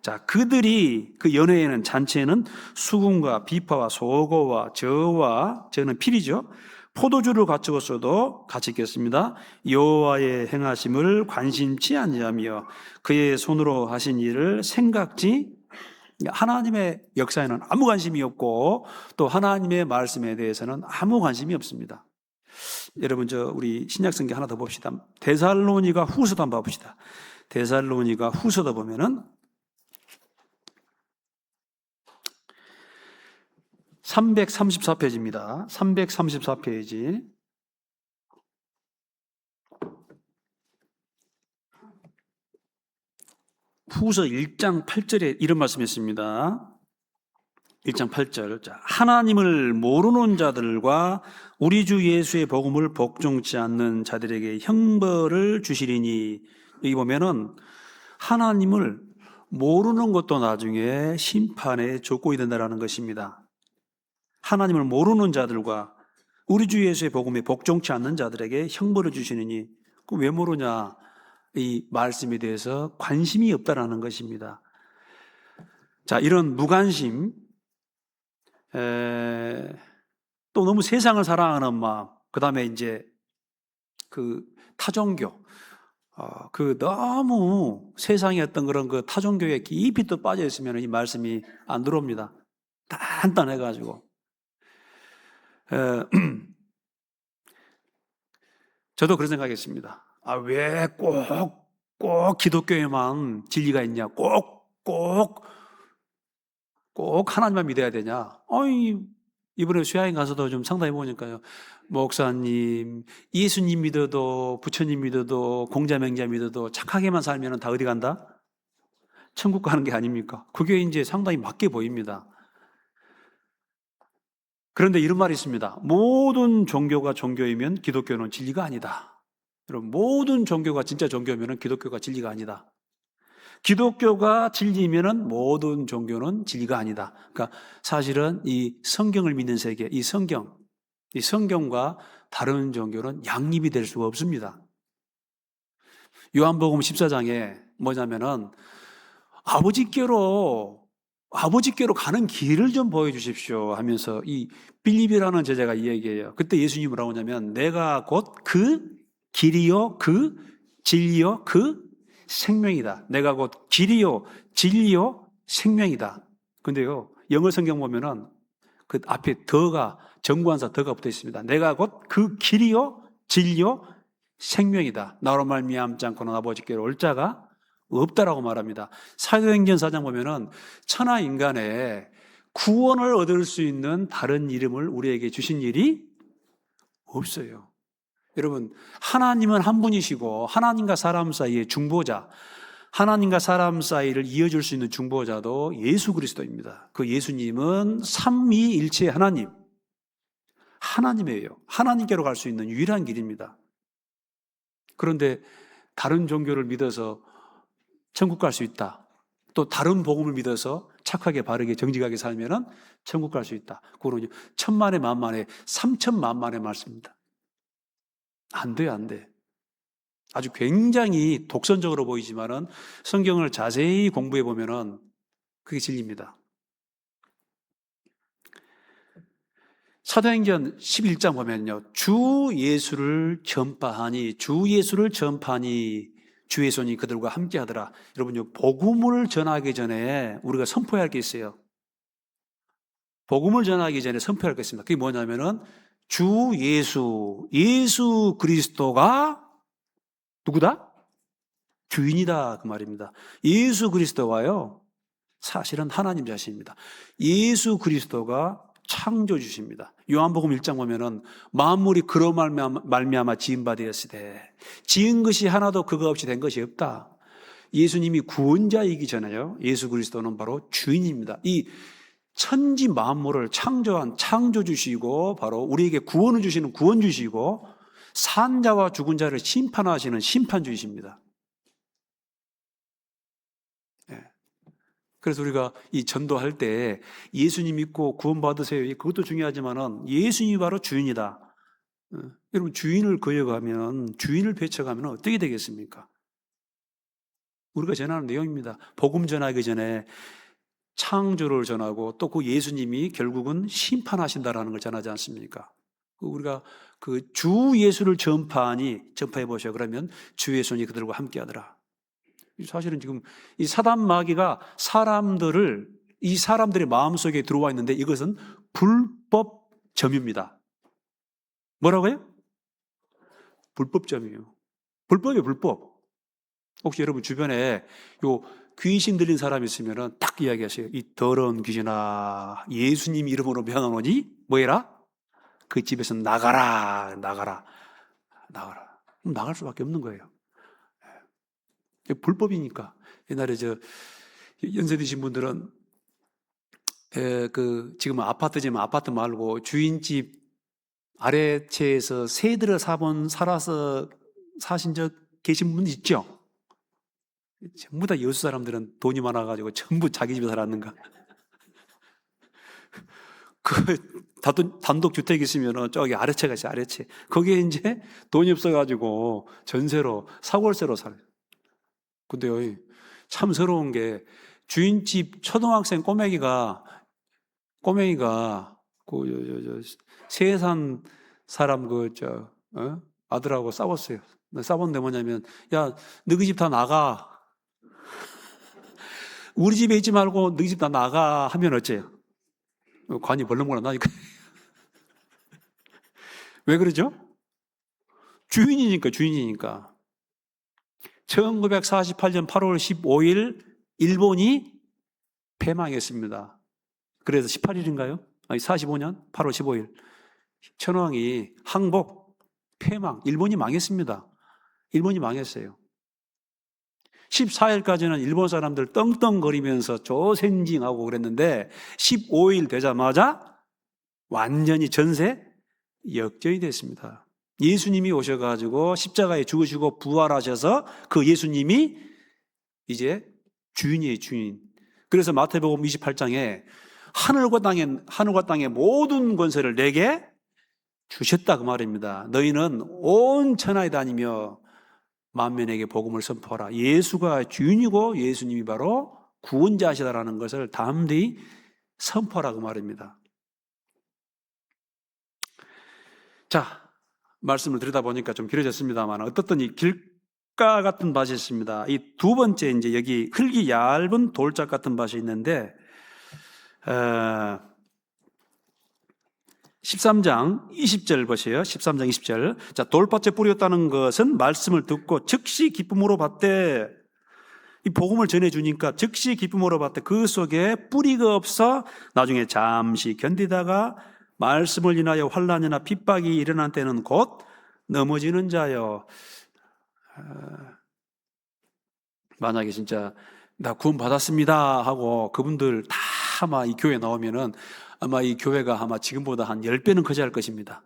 자, 그들이 그 연회에는, 잔치에는 수금과 비파와 소고와 저는 필이죠. 포도주를 갖추었어도 같이 읽겠습니다. 여호와의 행하심을 관심치 아니하며 그의 손으로 하신 일을 생각지. 하나님의 역사에는 아무 관심이 없고 또 하나님의 말씀에 대해서는 아무 관심이 없습니다. 여러분, 우리 신약성경 하나 더 봅시다. 데살로니가 후서도 한번 봅시다. 데살로니가 후서도 보면은 334페이지입니다. 334페이지. 후서 1장 8절에 이런 말씀이 있습니다. 1장 8절. 자, 하나님을 모르는 자들과 우리 주 예수의 복음을 복종치 않는 자들에게 형벌을 주시리니. 여기 보면은 하나님을 모르는 것도 나중에 심판의 조건이 된다는 것입니다. 하나님을 모르는 자들과 우리 주 예수의 복음에 복종치 않는 자들에게 형벌을 주시느니. 그럼 왜 모르냐? 이 말씀에 대해서 관심이 없다라는 것입니다. 자, 이런 무관심, 또 너무 세상을 사랑하는 마음, 그 다음에 이제 그 타종교, 그 너무 세상의 어떤 그런 그 타종교에 깊이 또 빠져 있으면 이 말씀이 안 들어옵니다. 단단해가지고. 저도 그런 생각했습니다. 왜 꼭 기독교에만 진리가 있냐? 꼭 하나님만 믿어야 되냐? 이번에 수야행 가서도 좀 상담해 보니까요, 목사님, 예수님 믿어도, 부처님 믿어도, 공자맹자 믿어도 착하게만 살면 다 어디 간다? 천국 가는 게 아닙니까? 그게 이제 상당히 맞게 보입니다. 그런데 이런 말이 있습니다. 모든 종교가 종교이면 기독교는 진리가 아니다. 여러분, 모든 종교가 진짜 종교면 기독교가 진리가 아니다. 기독교가 진리면 모든 종교는 진리가 아니다. 그러니까 사실은 이 성경을 믿는 세계, 이 성경과 다른 종교는 양립이 될 수가 없습니다. 요한복음 14장에 뭐냐면은, 아버지께로 가는 길을 좀 보여주십시오 하면서 이 빌립이라는 제자가 이야기해요. 그때 예수님이 뭐라고 하냐면 내가 곧 그 길이요 그 진리요 그 생명이다. 내가 곧 길이요 진리요 생명이다. 근데요 영어 성경 보면은 그 앞에 더가 정관사 더가 붙어 있습니다. 내가 곧 그 길이요 진리요 생명이다. 나로 말미암지 않고는 아버지께로 올 자가 없다라고 말합니다. 사도행전 4장 보면은 천하 인간에 구원을 얻을 수 있는 다른 이름을 우리에게 주신 일이 없어요. 여러분, 하나님은 한 분이시고 하나님과 사람 사이의 중보자, 하나님과 사람 사이를 이어줄 수 있는 중보자도 예수 그리스도입니다. 그 예수님은 삼위일체 하나님이에요. 하나님께로 갈 수 있는 유일한 길입니다. 그런데 다른 종교를 믿어서 천국 갈 수 있다. 또 다른 복음을 믿어서 착하게 바르게 정직하게 살면은 천국 갈 수 있다. 그거는 천만에 만만에 3천만만의 말씀입니다. 안 돼요, 안 돼. 아주 굉장히 독선적으로 보이지만은 성경을 자세히 공부해 보면은 그게 진리입니다. 사도행전 11장 보면요. 주 예수를 전파하니 주의 손이 그들과 함께 하더라. 여러분, 복음을 전하기 전에 우리가 선포해야 할 게 있어요. 복음을 전하기 전에 선포해야 할 게 있습니다. 그게 뭐냐면은 주 예수 그리스도가 누구다? 주인이다 그 말입니다. 예수 그리스도가요 사실은 하나님 자신입니다. 예수 그리스도가 창조주십니다. 요한복음 1장 보면은 만물이 그로 말미암아 지은 바 되었으되 지은 것이 하나도 그거 없이 된 것이 없다. 예수님이 구원자이기 전에요 예수 그리스도는 바로 주인입니다. 이 천지 만물을 창조한 창조주시고 바로 우리에게 구원을 주시는 구원주시고 산자와 죽은 자를 심판하시는 심판주이십니다. 그래서 우리가 이 전도할 때 예수님 믿고 구원받으세요. 그것도 중요하지만은 예수님이 바로 주인이다. 여러분 주인을 거역하면 주인을 배척하면 어떻게 되겠습니까? 우리가 전하는 내용입니다. 복음 전하기 전에 창조를 전하고 또 그 예수님이 결국은 심판하신다라는 걸 전하지 않습니까? 우리가 그 주 예수를 전파해 보셔. 그러면 주의 손이 그들과 함께 하더라. 사실은 지금 이 사단 마귀가 이 사람들의 마음속에 들어와 있는데 이것은 불법 점유입니다. 뭐라고요? 불법 점유예요. 불법이에요, 불법. 혹시 여러분 주변에 요 귀신 들린 사람 있으면은 딱 이야기하세요. 이 더러운 귀신아, 예수님 이름으로 명하노니 뭐해라? 그 집에서 나가라. 그럼 나갈 수밖에 없는 거예요. 불법이니까. 옛날에 연세 드신 분들은 지금은 아파트지만 아파트 말고 주인집 아래채에서 새들어 살아서 사신 적 계신 분 있죠? 전부 다 여수 사람들은 돈이 많아가지고 전부 자기 집에 살았는가? 단독 주택 있으면은 저기 아래채가 있어요, 아래채. 거기에 이제 돈이 없어가지고 전세로, 사골세로 살아요. 근데요, 참 서러운 게 주인집 초등학생 꼬맹이가 세산 사람 아들하고 싸웠어요. 싸웠는데 뭐냐면, 야, 너희 집 다 나가. 우리 집에 있지 말고 너희 집 다 나가 하면 어째요? 관이 벌렁벌렁 나니까. 왜 그러죠? 주인이니까. 1948년 8월 15일 일본이 패망했습니다. 그래서 18일인가요? 아니 45년 8월 15일 천황이 항복, 패망, 일본이 망했습니다. 일본이 망했어요. 14일까지는 일본 사람들 떵떵거리면서 조생징하고 그랬는데 15일 되자마자 완전히 전세 역전이 됐습니다. 예수님이 오셔가지고 십자가에 죽으시고 부활하셔서 그 예수님이 이제 주인이에요, 주인. 그래서 마태복음 28장에 하늘과 땅의 모든 권세를 내게 주셨다 그 말입니다. 너희는 온 천하에 다니며 만민에게 복음을 선포하라. 예수가 주인이고 예수님이 바로 구원자시다라는 것을 담대히 선포하라고 말입니다. 자, 말씀을 드리다 보니까 좀 길어졌습니다만 어떻든 이 길가 같은 밭이 있습니다. 이 두 번째 이제 여기 흙이 얇은 돌짝 같은 밭이 있는데 13장 20절 보세요. 13장 20절. 자, 돌밭에 뿌렸다는 것은 말씀을 듣고 즉시 기쁨으로 받되, 이 복음을 전해주니까 즉시 기쁨으로 받되 그 속에 뿌리가 없어 나중에 잠시 견디다가 말씀을 인하여 환난이나 핍박이 일어난 때는 곧 넘어지는 자요. 만약에 진짜 나 구원 받았습니다 하고 그분들 다 아마 이 교회 나오면은 아마 이 교회가 아마 지금보다 한 10배는 커져야 할 것입니다.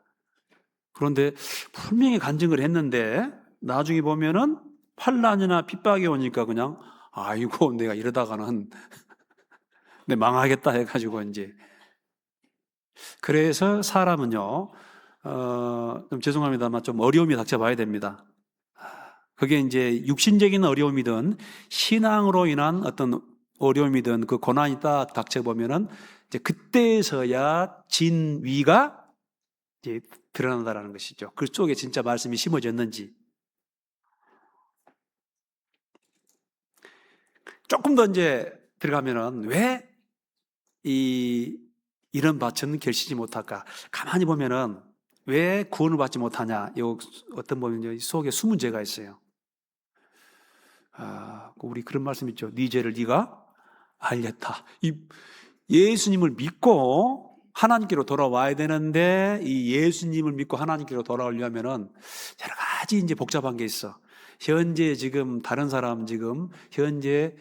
그런데 분명히 간증을 했는데 나중에 보면은 환난이나 핍박이 오니까 그냥 아이고 내가 이러다가는 내 망하겠다 해가지고 이제 그래서 사람은요 좀 죄송합니다만 좀 어려움이 닥쳐봐야 됩니다. 그게 이제 육신적인 어려움이든 신앙으로 인한 어떤 어려움이든 그 고난이 딱 닥쳐보면은 이제 그때서야 진위가 이제 드러난다라는 것이죠. 그 속에 진짜 말씀이 심어졌는지. 조금 더 이제 들어가면은 왜 이런 밭은 결실지 못할까? 가만히 보면은 왜 구원을 받지 못하냐? 요 어떤 보면 속에 숨은 죄가 있어요. 우리 그런 말씀 있죠. 네 죄를 네가 알렸다. 이 예수님을 믿고 하나님께로 돌아와야 되는데 이 예수님을 믿고 하나님께로 돌아오려면은 여러 가지 이제 복잡한 게 있어. 현재 지금 다른 사람 지금 현재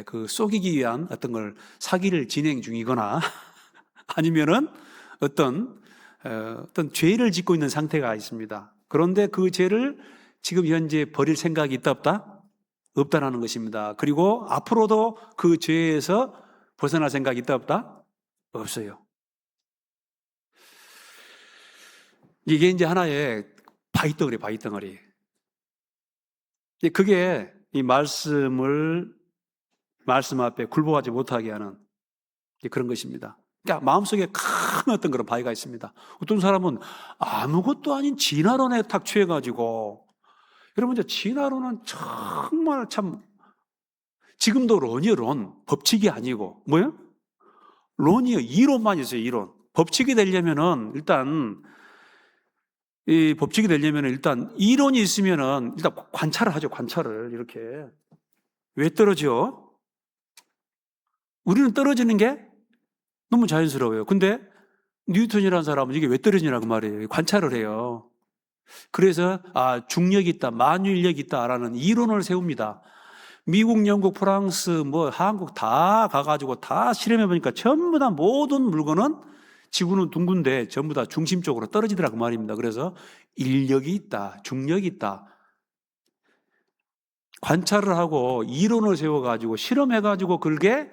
그 속이기 위한 어떤 걸 사기를 진행 중이거나 아니면은 어떤 죄를 짓고 있는 상태가 있습니다. 그런데 그 죄를 지금 현재 버릴 생각이 있다 없다? 없다라는 것입니다. 그리고 앞으로도 그 죄에서 벗어날 생각이 있다 없다? 없어요. 이게 이제 하나의 바위덩어리, 바위덩어리. 그게 이 말씀 앞에 굴복하지 못하게 하는 그런 것입니다. 그러니까 마음속에 큰 어떤 그런 바위가 있습니다. 어떤 사람은 아무것도 아닌 진화론에 탁 취해가지고, 여러분 이제 진화론은 정말 참 지금도 론이요, 론. 법칙이 아니고 뭐예요? 론이요, 이론만 있어요, 이론. 법칙이 되려면은 일단 일단 이론이 있으면은 일단 관찰을 하죠, 관찰을. 이렇게. 왜 떨어져? 우리는 떨어지는 게 너무 자연스러워요. 근데 뉴턴이라는 사람은 이게 왜 떨어지냐고 말이에요. 관찰을 해요. 그래서 중력이 있다, 만유인력이 있다라는 이론을 세웁니다. 미국, 영국, 프랑스, 한국 다 가가지고 다 실험해보니까 전부 다 모든 물건은 지구는 둥근데 전부 다 중심 쪽으로 떨어지더라고 말입니다. 그래서 인력이 있다, 중력이 있다. 관찰을 하고 이론을 세워가지고 실험해가지고 그게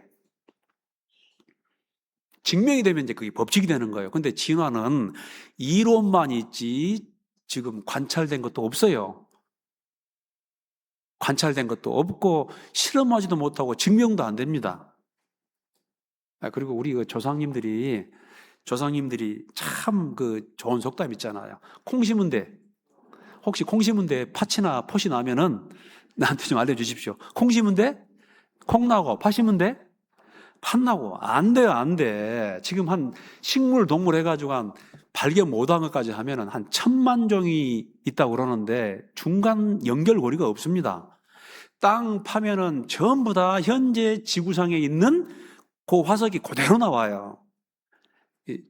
증명이 되면 이제 그게 법칙이 되는 거예요. 근데 진화는 이론만 있지 지금 관찰된 것도 없어요. 관찰된 것도 없고 실험하지도 못하고 증명도 안 됩니다. 그리고 우리 그 조상님들이 참 그 좋은 속담 있잖아요. 콩 심은 데, 혹시 콩 심은 데 팥이나 pot이 나면은 나한테 좀 알려주십시오. 콩 심은 데 콩 나고 팥 심은 데 팥 나고. 안 돼요, 안 돼. 지금 한 식물, 동물 해가지고 한 발견 못한 것까지 하면은 한 1000만 종이 있다고 그러는데 중간 연결고리가 없습니다. 땅 파면은 전부 다 현재 지구상에 있는 그 화석이 그대로 나와요.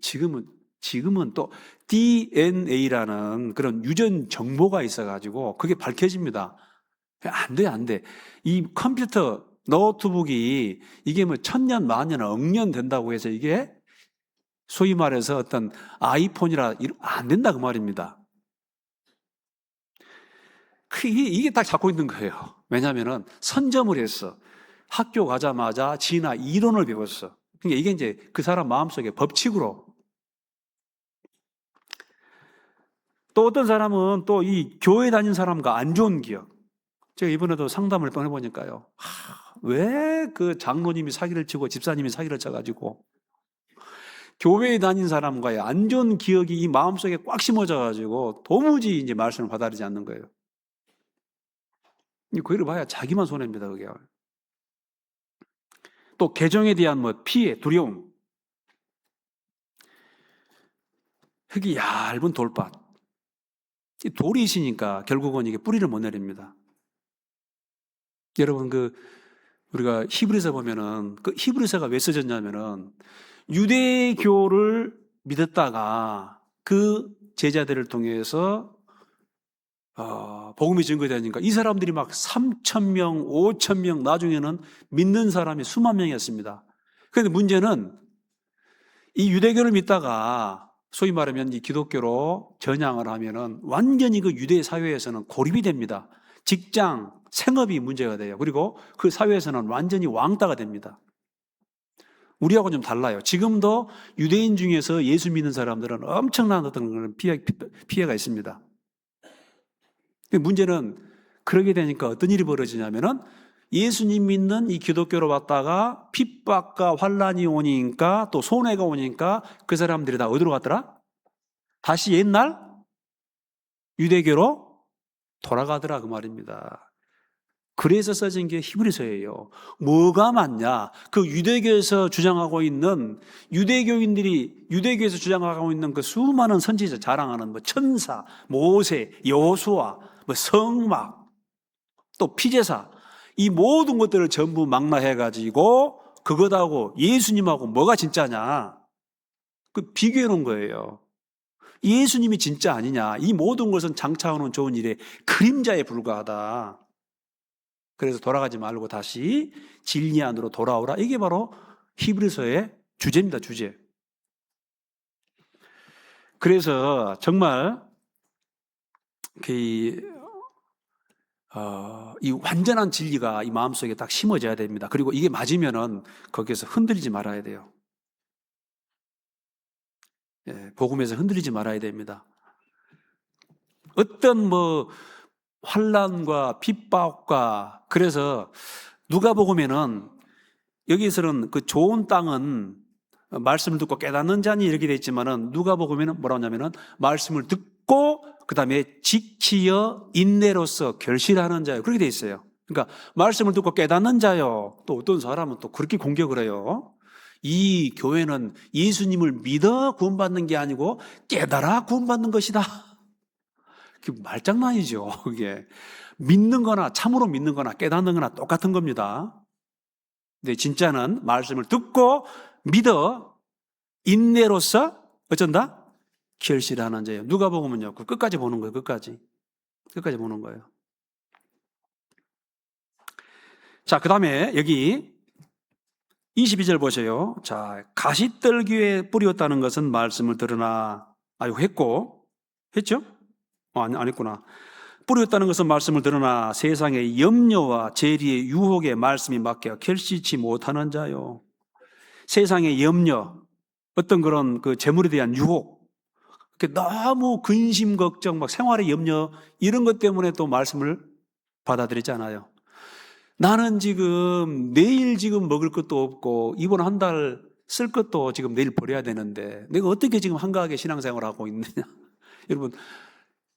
지금은 또 DNA라는 그런 유전 정보가 있어가지고 그게 밝혀집니다. 안 돼, 안 돼. 이 컴퓨터, 노트북이 이게 뭐 1000년, 만년, 억년 된다고 해서 이게 소위 말해서 어떤 아이폰이라 안 된다 그 말입니다. 이게 딱 잡고 있는 거예요. 왜냐하면은 선점을 했어. 학교 가자마자 진화 이론을 배웠어. 그러니까 이게 이제 그 사람 마음속에 법칙으로. 또 어떤 사람은 또 이 교회 다닌 사람과 안 좋은 기억. 제가 이번에도 상담을 보내보니까요. 왜 그 장로님이 사기를 치고 집사님이 사기를 쳐가지고 교회에 다닌 사람과의 안 좋은 기억이 이 마음속에 꽉 심어져가지고 도무지 이제 말씀을 받아들이지 않는 거예요. 그 일을 봐야 자기만 손해입니다, 그게. 또 개종에 대한 뭐 피해, 두려움. 흙이 얇은 돌밭. 돌이 있으니까 결국은 이게 뿌리를 못 내립니다. 여러분, 우리가 히브리서 보면은, 그 히브리서가 왜 써졌냐면은, 유대교를 믿었다가 그 제자들을 통해서, 복음이 증거되니까 이 사람들이 막 3,000명, 5,000명, 나중에는 믿는 사람이 수만 명이었습니다. 그런데 문제는 이 유대교를 믿다가 소위 말하면 이 기독교로 전향을 하면은 완전히 그 유대 사회에서는 고립이 됩니다. 직장, 생업이 문제가 돼요. 그리고 그 사회에서는 완전히 왕따가 됩니다. 우리하고 좀 달라요. 지금도 유대인 중에서 예수 믿는 사람들은 엄청난 어떤 그런 피해가 있습니다. 문제는 그러게 되니까 어떤 일이 벌어지냐면은 예수님 믿는 이 기독교로 왔다가 핍박과 환란이 오니까 또 손해가 오니까 그 사람들이 다 어디로 갔더라? 다시 옛날 유대교로 돌아가더라 그 말입니다. 그래서 써진 게 히브리서예요. 뭐가 맞냐? 그 유대교에서 주장하고 있는 유대교에서 주장하고 있는 그 수많은 선지자 자랑하는 뭐 천사, 모세, 여호수아, 뭐 성막, 또 피제사 이 모든 것들을 전부 망라해가지고 그것하고 예수님하고 뭐가 진짜냐? 그 비교해 놓은 거예요. 예수님이 진짜 아니냐? 이 모든 것은 장차오는 좋은 일의 그림자에 불과하다. 그래서 돌아가지 말고 다시 진리 안으로 돌아오라. 이게 바로 히브리서의 주제입니다, 주제. 그래서 정말 이 완전한 진리가 이 마음속에 딱 심어져야 됩니다. 그리고 이게 맞으면은 거기에서 흔들리지 말아야 돼요. 복음에서 흔들리지 말아야 됩니다. 어떤 환난과 핍박과 그래서 누가복음에는 여기서는 그 좋은 땅은 말씀을 듣고 깨닫는 자니 이렇게 돼 있지만은 누가복음에는 뭐라고 하냐면은 말씀을 듣고 그다음에 지키어 인내로서 결실하는 자요. 그렇게 돼 있어요. 그러니까 말씀을 듣고 깨닫는 자요. 또 어떤 사람은 또 그렇게 공격을 해요. 이 교회는 예수님을 믿어 구원받는 게 아니고 깨달아 구원받는 것이다. 그게 말장난이죠. 그게 믿는 거나 참으로 믿는 거나 깨닫는 거나 똑같은 겁니다. 근데 진짜는 말씀을 듣고 믿어 인내로서 어쩐다? 결실하는 자예요. 누가복음은요. 끝까지 보는 거예요. 끝까지 보는 거예요. 자, 그다음에 여기 22절 보세요. 자, 가시떨기에 뿌렸다는 것은 말씀을 들으나 했죠? 안 했구나. 뿌렸다는 것은 말씀을 들으나 세상의 염려와 재리의 유혹에 말씀이 맡겨 결실치 못하는 자요. 세상의 염려, 어떤 그런 그 재물에 대한 유혹, 너무 근심, 걱정, 막 생활의 염려 이런 것 때문에 또 말씀을 받아들이지 않아요. 나는 내일 먹을 것도 없고 이번 한 달 쓸 것도 지금 내일 버려야 되는데 내가 어떻게 지금 한가하게 신앙생활을 하고 있느냐. 여러분,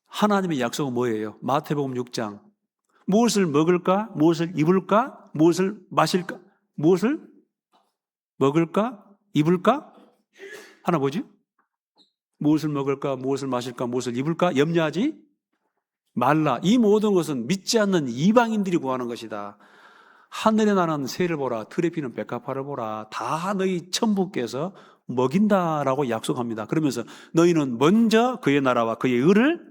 하나님의 약속은 뭐예요? 마태복음 6장. 무엇을 먹을까? 무엇을 입을까? 무엇을 마실까? 무엇을 먹을까? 입을까? 하나 뭐지? 무엇을 먹을까? 무엇을 마실까? 무엇을 입을까? 염려하지 말라. 이 모든 것은 믿지 않는 이방인들이 구하는 것이다. 하늘에 나는 새를 보라, 들에 피는 백합화를 보라. 다 너희 천부께서 먹인다라고 약속합니다. 그러면서 너희는 먼저 그의 나라와 그의 의를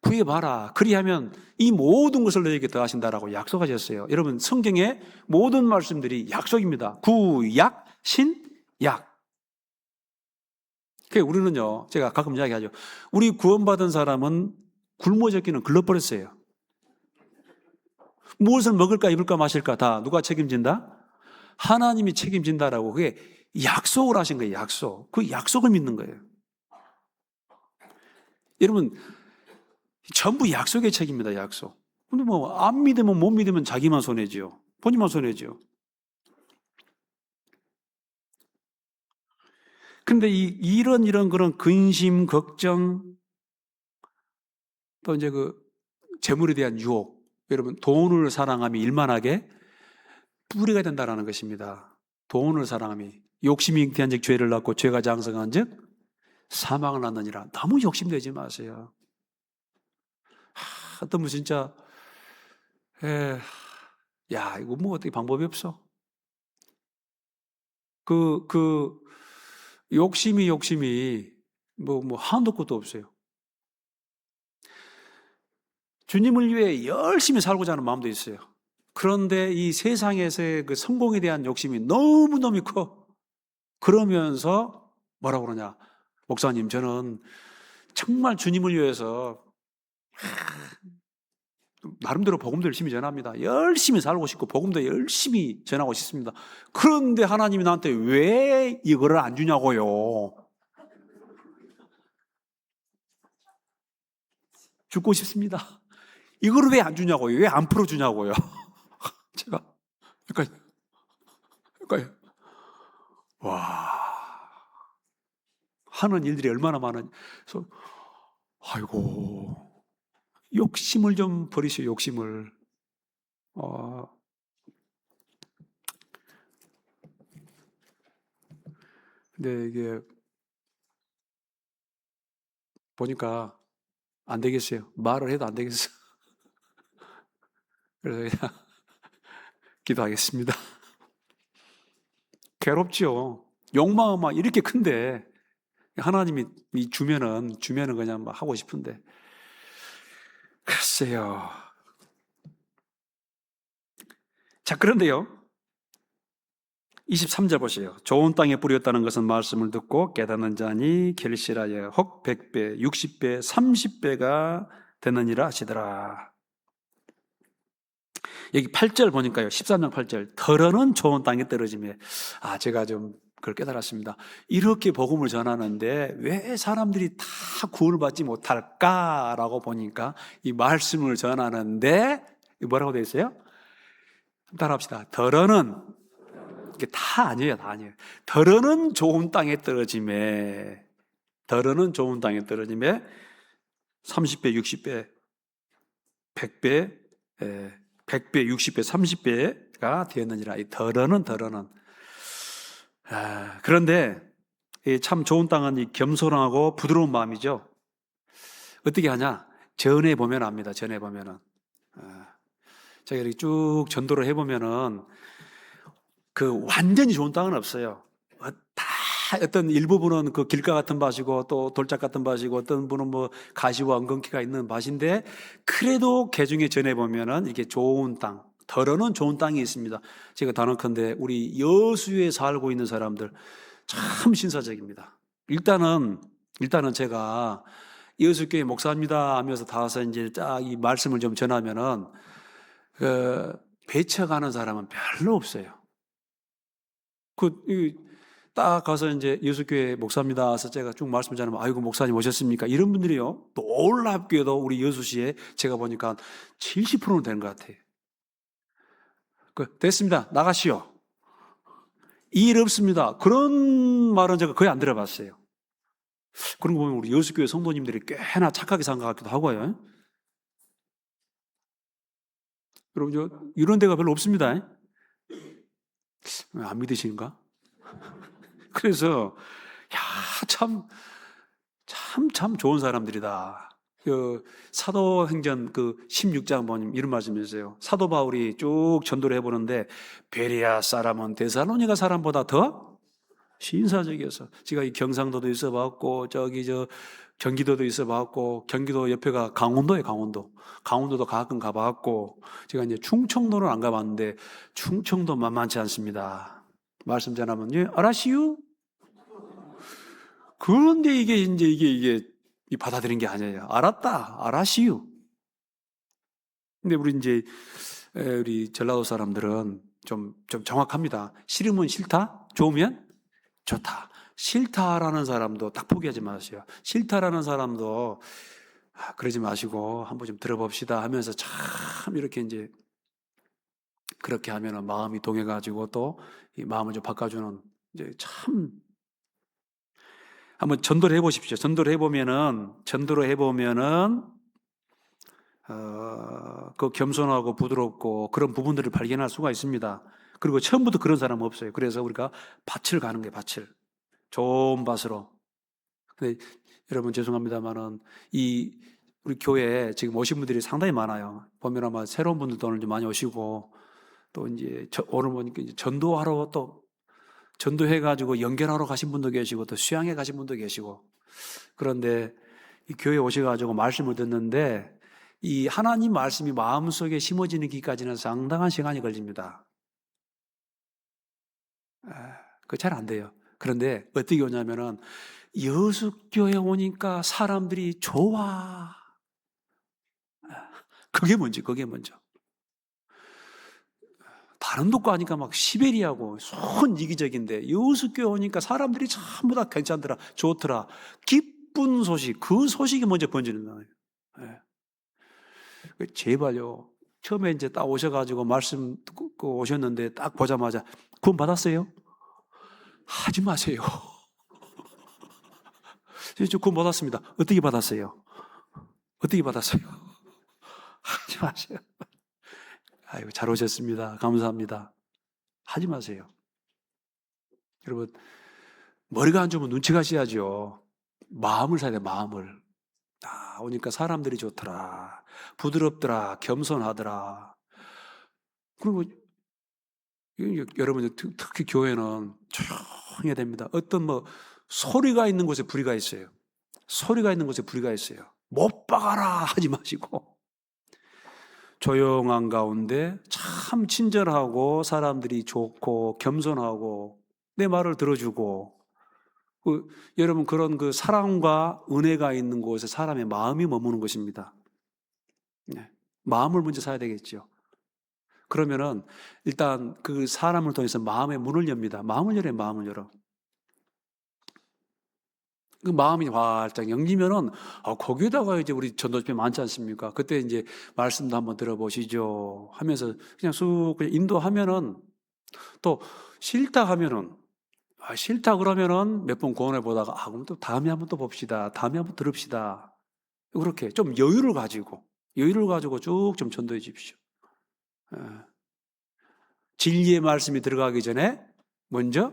구해봐라. 그리하면 이 모든 것을 너희에게 더하신다라고 약속하셨어요. 여러분, 성경의 모든 말씀들이 약속입니다. 구약, 신약. 우리는요, 제가 가끔 이야기하죠. 우리 구원받은 사람은 굶어 죽기는 글러버렸어요. 무엇을 먹을까, 입을까, 마실까 다 누가 책임진다? 하나님이 책임진다라고 그게 약속을 하신 거예요, 약속. 그 약속을 믿는 거예요. 여러분, 전부 약속의 책임입니다, 약속. 근데 뭐 안 믿으면 못 믿으면 자기만 손해지요. 본인만 손해지요. 근데 이런 그런 근심, 걱정, 또 이제 그 재물에 대한 유혹, 여러분 돈을 사랑함이 일만하게 뿌리가 된다라는 것입니다. 돈을 사랑함이 욕심이 잉태한즉 죄를 낳고 죄가 장성한즉 사망을 낳느니라. 너무 욕심내지 마세요. 어떤 분 진짜 야 이거 뭐 어떻게 방법이 없어? 그 욕심이 뭐 한도 끝도 없어요. 주님을 위해 열심히 살고자 하는 마음도 있어요. 그런데 이 세상에서의 그 성공에 대한 욕심이 너무너무 커. 그러면서 뭐라고 그러냐. 목사님, 저는 정말 주님을 위해서 나름대로 복음도 열심히 전합니다. 열심히 살고 싶고 복음도 열심히 전하고 싶습니다. 그런데 하나님이 나한테 왜 이거를 안 주냐고요. 죽고 싶습니다. 이거를 왜 안 주냐고요. 왜 안 풀어주냐고요. 제가 그러니까 와 하는 일들이 얼마나 많은. 그래서 아이고 욕심을 좀 버리시오. 욕심을. 근데 이게 보니까 안 되겠어요. 말을 해도 안 되겠어. 그래서 그냥 기도하겠습니다. 괴롭죠. 욕망은 막 이렇게 큰데 하나님이 주면은 그냥 막 하고 싶은데 글쎄요. 자, 그런데요. 23절 보세요. 좋은 땅에 뿌렸다는 것은 말씀을 듣고 깨닫는 자니 결실하여 혹 100배, 60배, 30배가 되느니라 하시더라. 여기 8절 보니까요. 13장 8절. 덜어는 좋은 땅에 떨어지며. 제가 좀 그걸 깨달았습니다. 이렇게 복음을 전하는데 왜 사람들이 다 구원을 받지 못할까라고 보니까 이 말씀을 전하는데 뭐라고 되어 있어요? 따라합시다. 덜어는 이게 다 아니에요. 덜어는 좋은 땅에 떨어지매. 30배, 60배, 100배, 100배, 60배, 30배가 되었느니라. 이 덜어는. 그런데 참 좋은 땅은 이 겸손하고 부드러운 마음이죠. 어떻게 하냐? 전해 보면 압니다. 전해 보면은. 제가 이렇게 쭉 전도를 해보면은 그 완전히 좋은 땅은 없어요. 다 어떤 일부분은 그 길가 같은 밭이고 또 돌짝 같은 밭이고 어떤 분은 뭐 가시와 엉겅퀴가 있는 밭인데 그래도 개중에 전해보면은 이게 좋은 땅, 덜어는 좋은 땅이 있습니다. 제가 단언컨대 우리 여수에 살고 있는 사람들 참 신사적입니다. 일단은 제가 여수교회 목사입니다 하면서 다 와서 이제 딱 이 말씀을 좀 전하면은 배쳐가는 사람은 별로 없어요. 딱 가서 이제 여수교회 목사입니다. 해서 제가 쭉 말씀 전하면 아이고 목사님 오셨습니까? 이런 분들이요. 놀랍게도 우리 여수시에 제가 보니까 70%는 되는 것 같아요. 됐습니다. 나가시오. 일 없습니다. 그런 말은 제가 거의 안 들어봤어요. 그런 거 보면 우리 여수교회 성도님들이 꽤나 착하게 산 것 같기도 하고요. 여러분 이런 데가 별로 없습니다. 안 믿으시는가? 그래서 참 좋은 사람들이다. 사도행전 16장 보면 이런 말씀이세요. 사도 바울이 쭉 전도를 해보는데 베레아 사람은 데살로니가 사람보다 더 신사적이어서 제가 이 경상도도 있어봤고 경기도도 있어봤고 경기도 옆에가 강원도예요. 강원도도 가끔 가봤고 제가 이제 충청도는 안 가봤는데 충청도 만만치 않습니다. 말씀 전하면 알아시유? 그런데 이게 받아들인 게 아니에요. 알았다, 알아시유. 근데 우리 전라도 사람들은 좀 정확합니다. 싫으면 싫다, 좋으면 좋다. 싫다라는 사람도 딱 포기하지 마세요. 싫다라는 사람도 그러지 마시고 한번 좀 들어봅시다 하면서 참 이렇게 이제 그렇게 하면은 마음이 동해가지고 또 이 마음을 좀 바꿔주는 이제 참 한번 전도를 해보십시오. 전도를 해보면은 그 겸손하고 부드럽고 그런 부분들을 발견할 수가 있습니다. 그리고 처음부터 그런 사람 없어요. 그래서 우리가 밭을 가는 거예요. 밭을 좋은 밭으로. 근데 여러분 죄송합니다만은 이 우리 교회에 지금 오신 분들이 상당히 많아요. 보면 아마 새로운 분들도 오늘 좀 많이 오시고 또 이제 오늘 보니까 이제 전도하러 또 전도해가지고 연결하러 가신 분도 계시고 또 수양해 가신 분도 계시고 그런데 이 교회에 오셔가지고 말씀을 듣는데 이 하나님 말씀이 마음속에 심어지는 기까지는 상당한 시간이 걸립니다. 그거 잘 안 돼요. 그런데 어떻게 오냐면은 여수교회 오니까 사람들이 좋아. 그게 먼저. 다른 곳 가니까 막 시베리아고 손 이기적인데 여수교회 오니까 사람들이 전부 다 괜찮더라, 좋더라. 기쁜 소식, 그 소식이 먼저 번지는 거예요. 제발요. 처음에 이제 딱 오셔가지고 말씀 듣고 오셨는데 딱 보자마자 구원 받았어요? 하지 마세요. 저 구원 받았습니다. 어떻게 받았어요? 어떻게 받았어요? 하지 마세요. 아이고, 잘 오셨습니다. 감사합니다. 하지 마세요. 여러분, 머리가 안 좋으면 눈치 가셔야죠. 마음을 사야 돼, 마음을. 오니까 사람들이 좋더라. 부드럽더라. 겸손하더라. 그리고 여러분, 특히 교회는 조용해야 됩니다. 어떤 소리가 있는 곳에 불의가 있어요. 소리가 있는 곳에 불의가 있어요. 못 박아라 하지 마시고 조용한 가운데 참 친절하고 사람들이 좋고 겸손하고 내 말을 들어주고 여러분 그런 그 사랑과 은혜가 있는 곳에 사람의 마음이 머무는 것입니다. 네. 마음을 먼저 사야 되겠죠. 그러면은 일단 그 사람을 통해서 마음의 문을 엽니다. 마음을 열어요. 마음을 열어. 그 마음이 활짝 열리면은 거기에다가 이제 우리 전도집회 많지 않습니까? 그때 이제 말씀도 한번 들어보시죠 하면서 그냥 쑥 그냥 인도하면은 또 싫다 하면은 싫다 그러면은 몇 번 고언해 보다가 그럼 또 다음에 한번 또 봅시다. 다음에 한번 들읍시다. 그렇게 좀 여유를 가지고 쭉 좀 전도해 주십시오. 예. 진리의 말씀이 들어가기 전에 먼저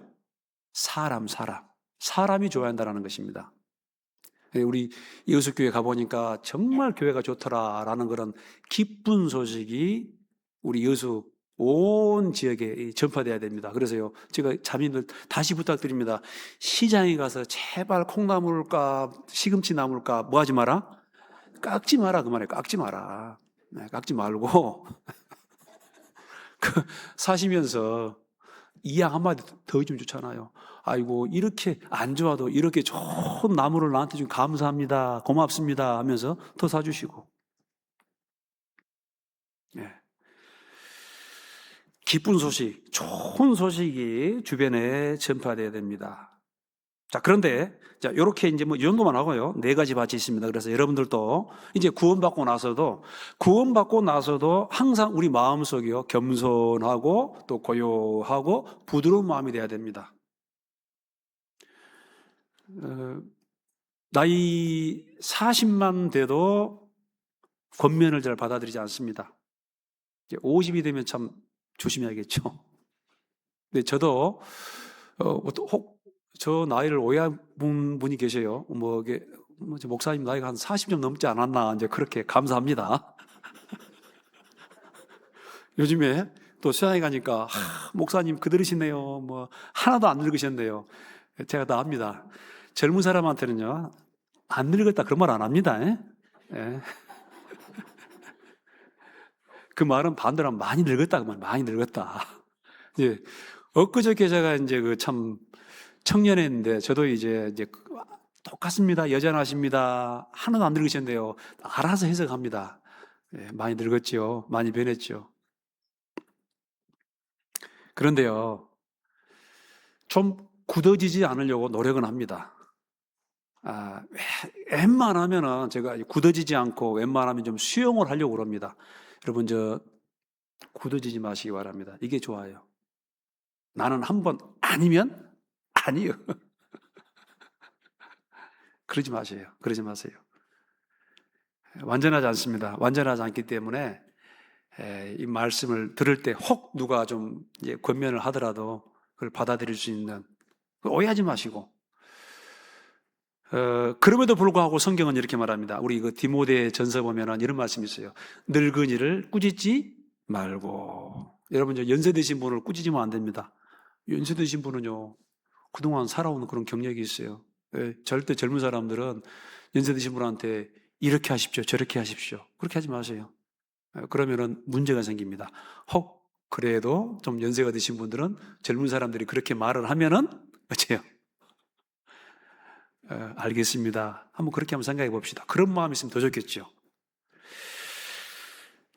사람이 좋아야 한다는 것입니다. 우리 이웃교회 가보니까 정말 교회가 좋더라라는 그런 기쁜 소식이 우리 이웃 온 지역에 전파돼야 됩니다. 그래서요, 제가 자매님들 다시 부탁드립니다. 시장에 가서 제발 콩나물값, 시금치 나물값 뭐 하지 마라? 깎지 마라. 그 말이에요. 깎지 마라. 네, 깎지 말고 사시면서 이양 한마디 더 해주면 좋잖아요. 아이고, 이렇게 안 좋아도 이렇게 좋은 나무를 나한테 좀 감사합니다. 고맙습니다. 하면서 더 사주시고. 예. 기쁜 소식, 좋은 소식이 주변에 전파되어야 됩니다. 자, 그런데, 자, 요렇게 이제 이 정도만 하고요. 4가지 밭이 있습니다. 그래서 여러분들도 이제 구원받고 나서도 항상 우리 마음속이요. 겸손하고 또 고요하고 부드러운 마음이 돼야 됩니다. 나이 40만 돼도 권면을 잘 받아들이지 않습니다. 50이 되면 참 조심해야겠죠. 근데 저도 혹 저 나이를 오해한 분이 계세요. 목사님 나이가 한 40년 넘지 않았나 이제 그렇게 감사합니다. 요즘에 또 수양에 가니까 목사님 그들이시네요. 하나도 안 늙으셨네요. 제가 다 압니다. 젊은 사람한테는요 안 늙었다 그런 말 안 합니다. 예. 그 말은 반대로 하면 많이 늙었다 그 말, 많이 늙었다. 예. 엊그저께 제가 이제 그 참 청년회인데 저도 이제 똑같습니다. 여전하십니다. 하나도 안 늙으셨네요. 알아서 해석합니다. 예, 많이 늙었죠. 많이 변했죠. 그런데요, 좀 굳어지지 않으려고 노력은 합니다. 웬만하면은 제가 굳어지지 않고 웬만하면 좀 수용을 하려고 그럽니다. 여러분, 굳어지지 마시기 바랍니다. 이게 좋아요. 나는 한번 아니면 아니요. 그러지 마세요. 그러지 마세요. 완전하지 않습니다. 완전하지 않기 때문에 이 말씀을 들을 때 혹 누가 좀 권면을 하더라도 그걸 받아들일 수 있는, 오해하지 마시고. 그럼에도 불구하고 성경은 이렇게 말합니다. 우리 디모데 전서 보면은 이런 말씀이 있어요. 늙은이를 꾸짖지 말고. 여러분, 연세 드신 분을 꾸짖으면 안 됩니다. 연세 드신 분은요, 그동안 살아온 그런 경력이 있어요. 절대 젊은 사람들은 연세 드신 분한테 이렇게 하십시오, 저렇게 하십시오, 그렇게 하지 마세요. 그러면은 문제가 생깁니다. 혹 그래도 좀 연세가 드신 분들은 젊은 사람들이 그렇게 말을 하면은 어째요? 알겠습니다. 한번 그렇게 한번 생각해 봅시다. 그런 마음이 있으면 더 좋겠죠.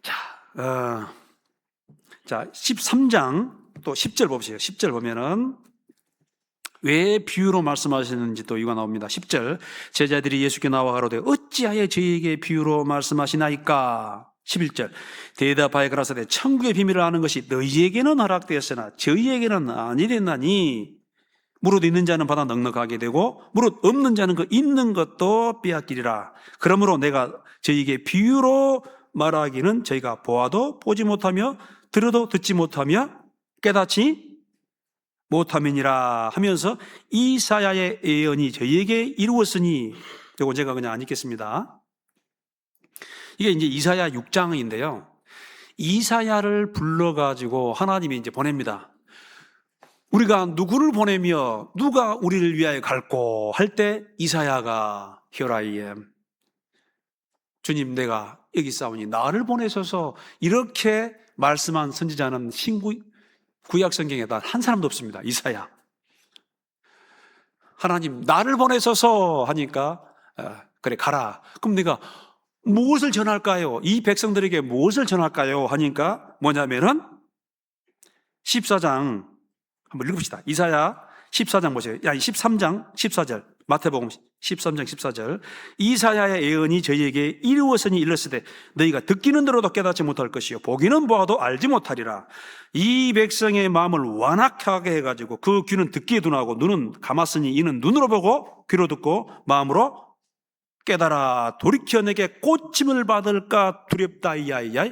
자, 13장 또 10절 봅시다. 10절 보면은 왜 비유로 말씀하시는지 또 이유가 나옵니다. 10절, 제자들이 예수께 나와 가로되 어찌하여 저희에게 비유로 말씀하시나이까? 11절, 대답하여 가라사대 천국의 비밀을 아는 것이 너희에게는 허락되었으나 저희에게는 아니랬나니 무릇 있는 자는 받아 넉넉하게 되고 무릇 없는 자는 그 있는 것도 빼앗기리라. 그러므로 내가 저희에게 비유로 말하기는 저희가 보아도 보지 못하며 들어도 듣지 못하며 깨닫지 못함이니라 하면서 이사야의 예언이 저희에게 이루었으니, 이거 제가 그냥 안 읽겠습니다. 이게 이제 이사야 6장인데요. 이사야를 불러가지고 하나님이 이제 보냅니다. 우리가 누구를 보내며 누가 우리를 위하여 갈고 할 때 이사야가 Here I am. 주님, 내가 여기 있사오니 나를 보내셔서, 이렇게 말씀한 선지자는 구약 성경에 단 한 사람도 없습니다. 이사야. 하나님 나를 보내셔서 하니까 그래 가라. 그럼 내가 무엇을 전할까요? 이 백성들에게 무엇을 전할까요? 하니까 뭐냐면은 14장 한번 읽읍시다. 이사야 14장 보세요. 아니 13장 14절. 마태복음 13장 14절. 이사야의 예언이 저희에게 이루었으니 이르시되 너희가 듣기는 들어도 깨닫지 못할 것이요 보기는 보아도 알지 못하리라. 이 백성의 마음을 완악하게 해가지고 그 귀는 듣기에 둔하고 눈은 감았으니 이는 눈으로 보고 귀로 듣고 마음으로 깨달아 돌이켜 내게 꽂힘을 받을까 두렵다. 이야이야.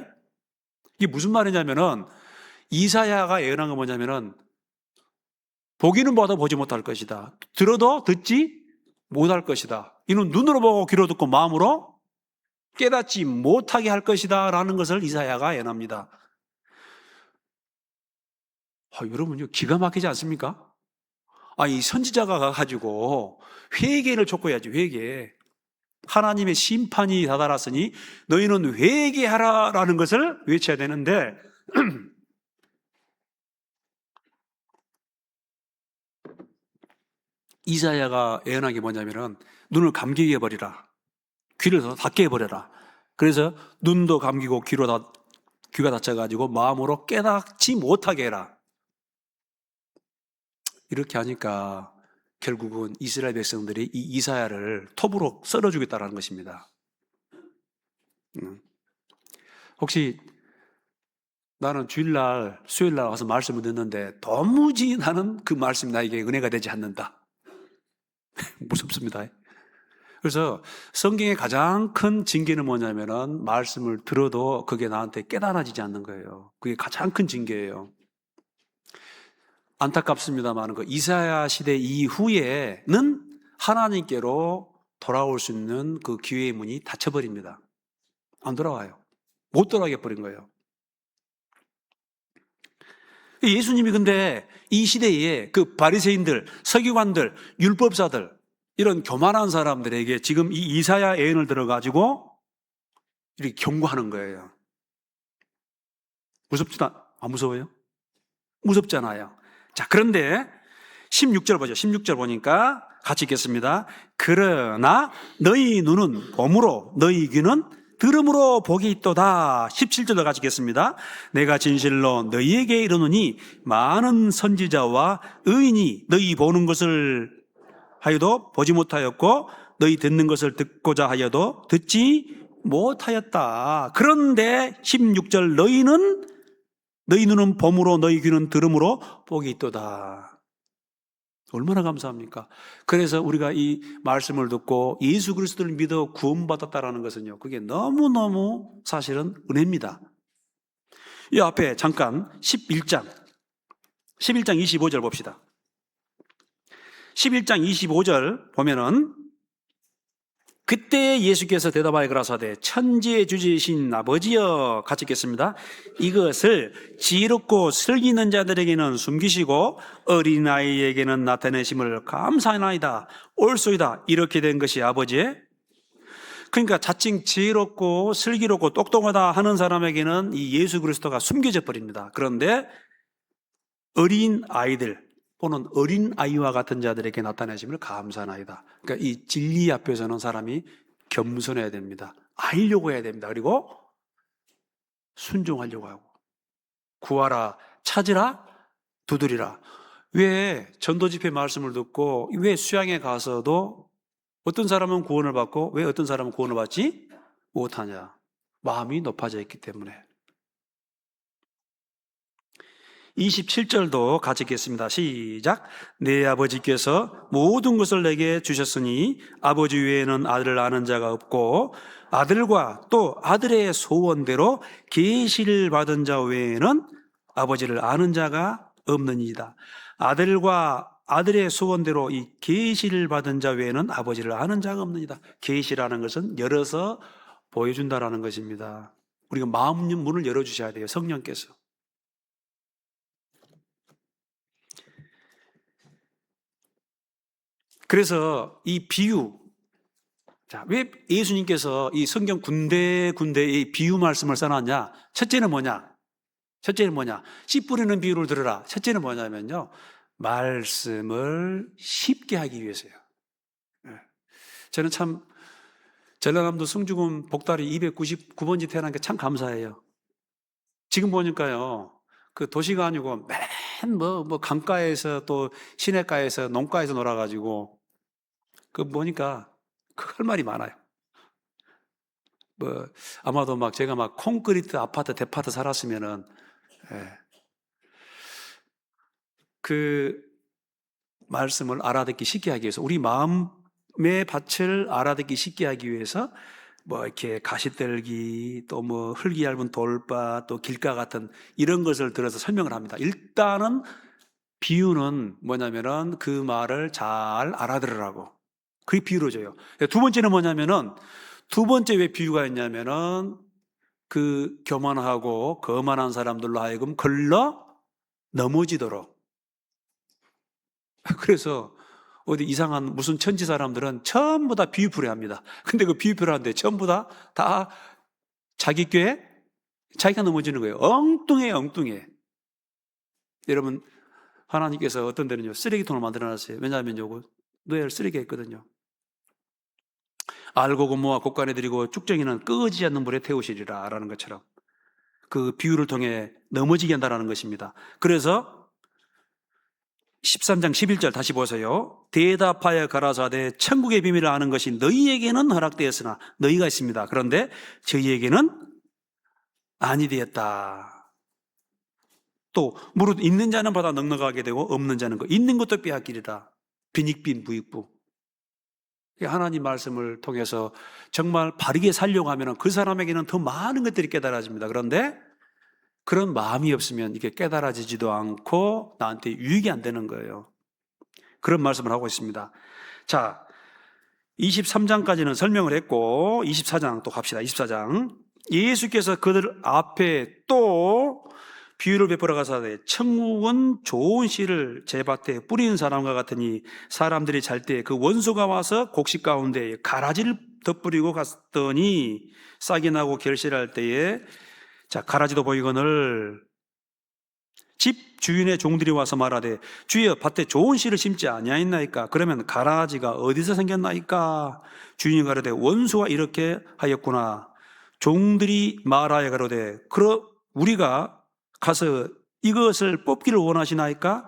이게 무슨 말이냐면은 이사야가 예언한 건 뭐냐면은 보기는 봐도 보지 못할 것이다. 들어도 듣지 못할 것이다. 이는 눈으로 보고 귀로 듣고 마음으로 깨닫지 못하게 할 것이다 라는 것을 이사야가 예언합니다. 여러분, 기가 막히지 않습니까? 이 선지자가 가가지고 회개를 촉구해야지. 회개. 하나님의 심판이 다다랐으니 너희는 회개하라라는 것을 외쳐야 되는데 이사야가 예언한 게 뭐냐면은 눈을 감기게 해버리라. 귀를 더 닫게 해버려라. 그래서 눈도 감기고 귀가 닫혀가지고 마음으로 깨닫지 못하게 해라. 이렇게 하니까 결국은 이스라엘 백성들이 이 이사야를 톱으로 썰어 주겠다는 것입니다. 혹시 나는 주일날, 수요일날 와서 말씀을 듣는데 도무지 나는 그 말씀이 나에게 은혜가 되지 않는다. 무섭습니다. 그래서 성경의 가장 큰 징계는 뭐냐면은 말씀을 들어도 그게 나한테 깨달아지지 않는 거예요. 그게 가장 큰 징계예요. 안타깝습니다만 그 이사야 시대 이후에는 하나님께로 돌아올 수 있는 그 기회의 문이 닫혀버립니다. 안 돌아와요. 못 돌아가게 버린 거예요. 예수님이 근데 이 시대에 그 바리새인들, 서기관들, 율법사들, 이런 교만한 사람들에게 지금 이 이사야 예언을 들어가지고 이렇게 경고하는 거예요. 안 무서워요? 무섭잖아요. 자, 그런데 16절 보죠. 16절 보니까 같이 읽겠습니다. 그러나 너희 눈은 봄으로 너희 귀는 들음으로 복이 있도다. 17절로 같이 읽겠습니다. 내가 진실로 너희에게 이르노니 많은 선지자와 의인이 너희 보는 것을 하여도 보지 못하였고 너희 듣는 것을 듣고자 하여도 듣지 못하였다. 그런데 16절 너희 눈은 봄으로 너희 귀는 들음으로 복이 있도다. 얼마나 감사합니까? 그래서 우리가 이 말씀을 듣고 예수 그리스도를 믿어 구원받았다라는 것은요, 그게 너무너무 사실은 은혜입니다. 이 앞에 잠깐 11장 25절 봅시다. 11장 25절 보면은 그때 예수께서 대답하여 가라사대 천지의 주지이신 아버지여, 같이 읽겠습니다. 이것을 지혜롭고 슬기는 자들에게는 숨기시고 어린아이에게는 나타내심을 감사하나이다. 옳소이다. 이렇게 된 것이 아버지의, 그러니까 자칭 지혜롭고 슬기롭고 똑똑하다 하는 사람에게는 이 예수 그리스도가 숨겨져 버립니다. 그런데 어린 아이들 또는 어린 아이와 같은 자들에게 나타내심을 감사하나이다. 그러니까 이 진리 앞에서는 사람이 겸손해야 됩니다. 알려고 해야 됩니다. 그리고 순종하려고 하고, 구하라, 찾으라, 두드리라. 왜 전도 집회 말씀을 듣고 왜 수양에 가서도 어떤 사람은 구원을 받고 왜 어떤 사람은 구원을 받지 못하냐? 마음이 높아져 있기 때문에. 27절도 같이 읽겠습니다. 시작. 내 아버지께서 모든 것을 내게 주셨으니 아버지 외에는 아들을 아는 자가 없고 아들과 또 아들의 소원대로 계시를 받은 자 외에는 아버지를 아는 자가 없느니이다. 아들과 아들의 소원대로 이 계시를 받은 자 외에는 아버지를 아는 자가 없느니이다. 계시라는 것은 열어서 보여준다라는 것입니다. 우리가 마음 문을 열어주셔야 돼요. 성령께서. 그래서 이 비유, 자, 왜 예수님께서 이 성경 군데군데의 비유 말씀을 써놨냐? 첫째는 뭐냐? 씨 뿌리는 비유를 들으라. 첫째는 뭐냐면요, 말씀을 쉽게 하기 위해서요. 저는 참 전라남도 성주군 복다리 299번지 태어난 게 참 감사해요. 지금 보니까요, 그 도시가 아니고 맨 강가에서 또 시내가에서 농가에서 놀아가지고 그 보니까 할 말이 많아요. 아마도 제가 콘크리트 아파트 대파트 살았으면은, 그 말씀을 알아듣기 쉽게 하기 위해서, 우리 마음의 밭을 알아듣기 쉽게 하기 위해서 이렇게 가시떨기, 또 흙이 얇은 돌밭, 또 길가 같은 이런 것을 들어서 설명을 합니다. 일단은 비유는 뭐냐면은 그 말을 잘 알아들으라고. 그게 비유로 줘요. 두 번째는 뭐냐면은, 두 번째 왜 비유가 있냐면은 그 교만하고 거만한 사람들로 하여금 걸러 넘어지도록. 그래서 어디 이상한 무슨 천지 사람들은 전부 다 비유풀이 합니다. 근데 그 비유풀을 하는데 전부 다 자기 꾀에 자기가 넘어지는 거예요. 엉뚱해. 여러분, 하나님께서 어떤 데는요, 쓰레기통을 만들어놨어요. 왜냐하면 요거 노예를 쓰레기 했거든요. 알고 고모와 곡간에 드리고 쭉정이는 끄지 않는 불에 태우시리라 라는 것처럼 그 비유를 통해 넘어지게 한다는 것입니다. 그래서 13장 11절 다시 보세요. 대답하여 가라사대 천국의 비밀을 아는 것이 너희에게는 허락되었으나 너희가 있습니다. 그런데 저희에게는 아니 되었다. 또 무릇 있는 자는 받아 넉넉하게 되고 없는 자는 있는 것도 빼앗기리라. 빈익빈 부익부. 하나님 말씀을 통해서 정말 바르게 살려고 하면 그 사람에게는 더 많은 것들이 깨달아집니다. 그런데 그런 마음이 없으면 이게 깨달아지지도 않고 나한테 유익이 안 되는 거예요. 그런 말씀을 하고 있습니다. 자, 23장까지는 설명을 했고 24장 또 갑시다. 24장. 예수께서 그들 앞에 또 비유를 베풀어 가사되 천국은 좋은 씨를 제 밭에 뿌리는 사람과 같으니 사람들이 잘 때 그 원수가 와서 곡식 가운데 가라지를 덧뿌리고 갔더니 싹이 나고 결실할 때에, 자, 가라지도 보이거늘 집 주인의 종들이 와서 말하되 주여 밭에 좋은 씨를 심지 아니하였나이까? 그러면 가라지가 어디서 생겼나이까? 주인이 가로되 원수가 이렇게 하였구나. 종들이 말하여 가로되 우리가 가서 이것을 뽑기를 원하시나이까?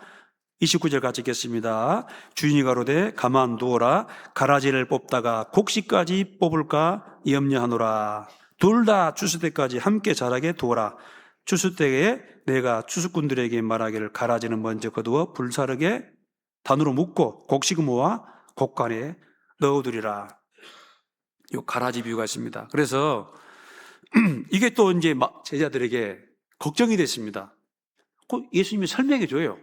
29절 같이 읽겠습니다. 주인이 가로되 가만두어라. 가라지를 뽑다가 곡식까지 뽑을까 염려하노라. 둘 다 추수 때까지 함께 자라게 두어라. 추수 때에 내가 추수꾼들에게 말하기를 가라지는 먼저 거두어 불사르게 단으로 묶고 곡식은 모아 곡간에 넣어두리라. 요 가라지 비유가 있습니다. 그래서 이게 또 이제 제자들에게 걱정이 됐습니다. 예수님이 설명해 줘요.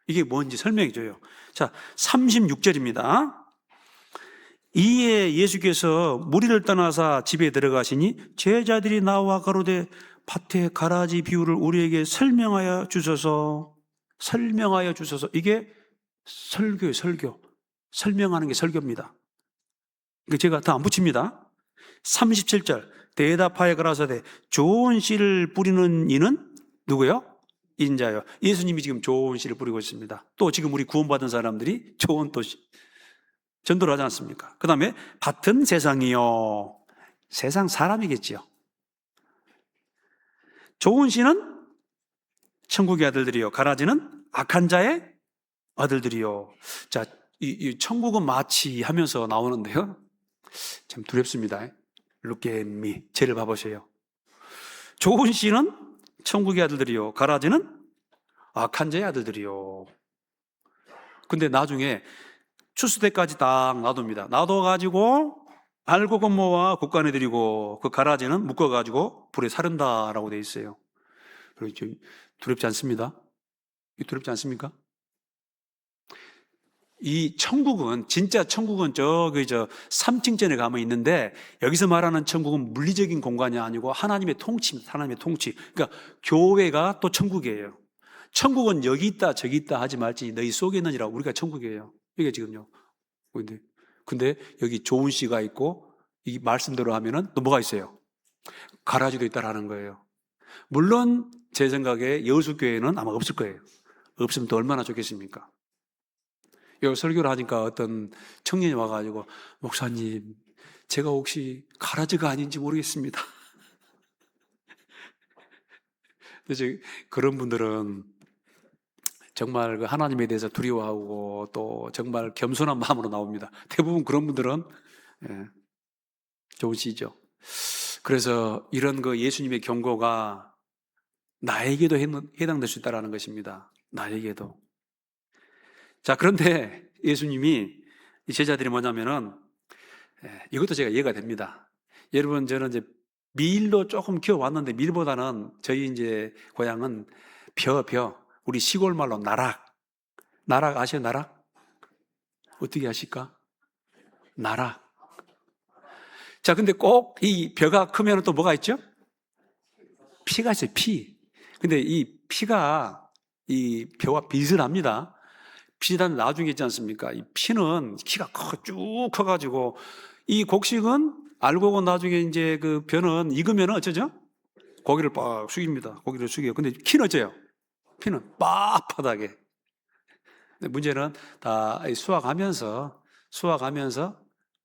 이게 뭔지 설명해 줘요. 자, 36절입니다. 이에 예수께서 무리를 떠나사 집에 들어가시니 제자들이 나와 가로되 밭의 가라지 비유를 우리에게 설명하여 주소서. 설명하여 주소서. 이게 설교예요, 설교. 설명하는 게 설교입니다. 제가 더 안 붙입니다. 37절. 대답하여 가라사대 좋은 씨를 뿌리는 이는 누구요? 인자요. 예수님이 지금 좋은 씨를 뿌리고 있습니다. 또 지금 우리 구원받은 사람들이 좋은 또 전도를 하지 않습니까? 그 다음에 밭은 세상이요. 세상 사람이겠지요. 좋은 씨는 천국의 아들들이요. 가라지는 악한 자의 아들들이요. 자, 이 천국은 마치 하면서 나오는데요. 참 두렵습니다. Look at me. 쟤를 봐보세요. 좋은 씨는 천국의 아들들이요. 가라지는 악한 자의 아들들이요. 근데 나중에 추수 때까지 딱 놔둡니다. 놔둬가지고 알고 건모와 곡간에 들이고 그 가라지는 묶어가지고 불에 사른다라고 돼 있어요. 그렇죠. 두렵지 않습니다? 두렵지 않습니까? 이 천국은 진짜 천국은 저기 3층전에 가면 있는데 여기서 말하는 천국은 물리적인 공간이 아니고 하나님의 통치입니다. 하나님의 통치. 그러니까 교회가 또 천국이에요. 천국은 여기 있다 저기 있다 하지 말지 너희 속에 있느니라. 우리가 천국이에요. 이게 지금요. 근데 여기 좋은 씨가 있고 이 말씀대로 하면은 또 뭐가 있어요? 가라지도 있다라는 거예요. 물론 제 생각에 여수교회는 아마 없을 거예요. 없으면 또 얼마나 좋겠습니까? 여기 설교를 하니까 어떤 청년이 와가지고 목사님 제가 혹시 가라지가 아닌지 모르겠습니다. 그래서 그런 분들은 정말 그 하나님에 대해서 두려워하고 또 정말 겸손한 마음으로 나옵니다. 대부분 그런 분들은 좋으시죠. 그래서 이런 그 예수님의 경고가 나에게도 해당될 수 있다는 것입니다. 나에게도. 자, 그런데 예수님이 이 제자들이 뭐냐면은 이것도 제가 이해가 됩니다. 여러분, 저는 이제 밀로 조금 키워왔는데 밀보다는 저희 이제 고향은 벼. 우리 시골 말로 나락. 나락 아세요, 나락? 어떻게 아실까? 나락. 자, 근데 꼭 이 벼가 크면 또 뭐가 있죠? 피가 있어요, 피. 근데 이 피가 이 벼와 비슷합니다. 비슷한 나중에 있지 않습니까? 이 피는 키가 쭉 커가지고 이 곡식은 알고 보면 나중에 이제 그 벼는 익으면 어쩌죠? 고기를 빡 숙입니다. 고기를 숙여요. 근데 키는 어째요? 피는 빳빳하게. 근데 문제는 다 수확하면서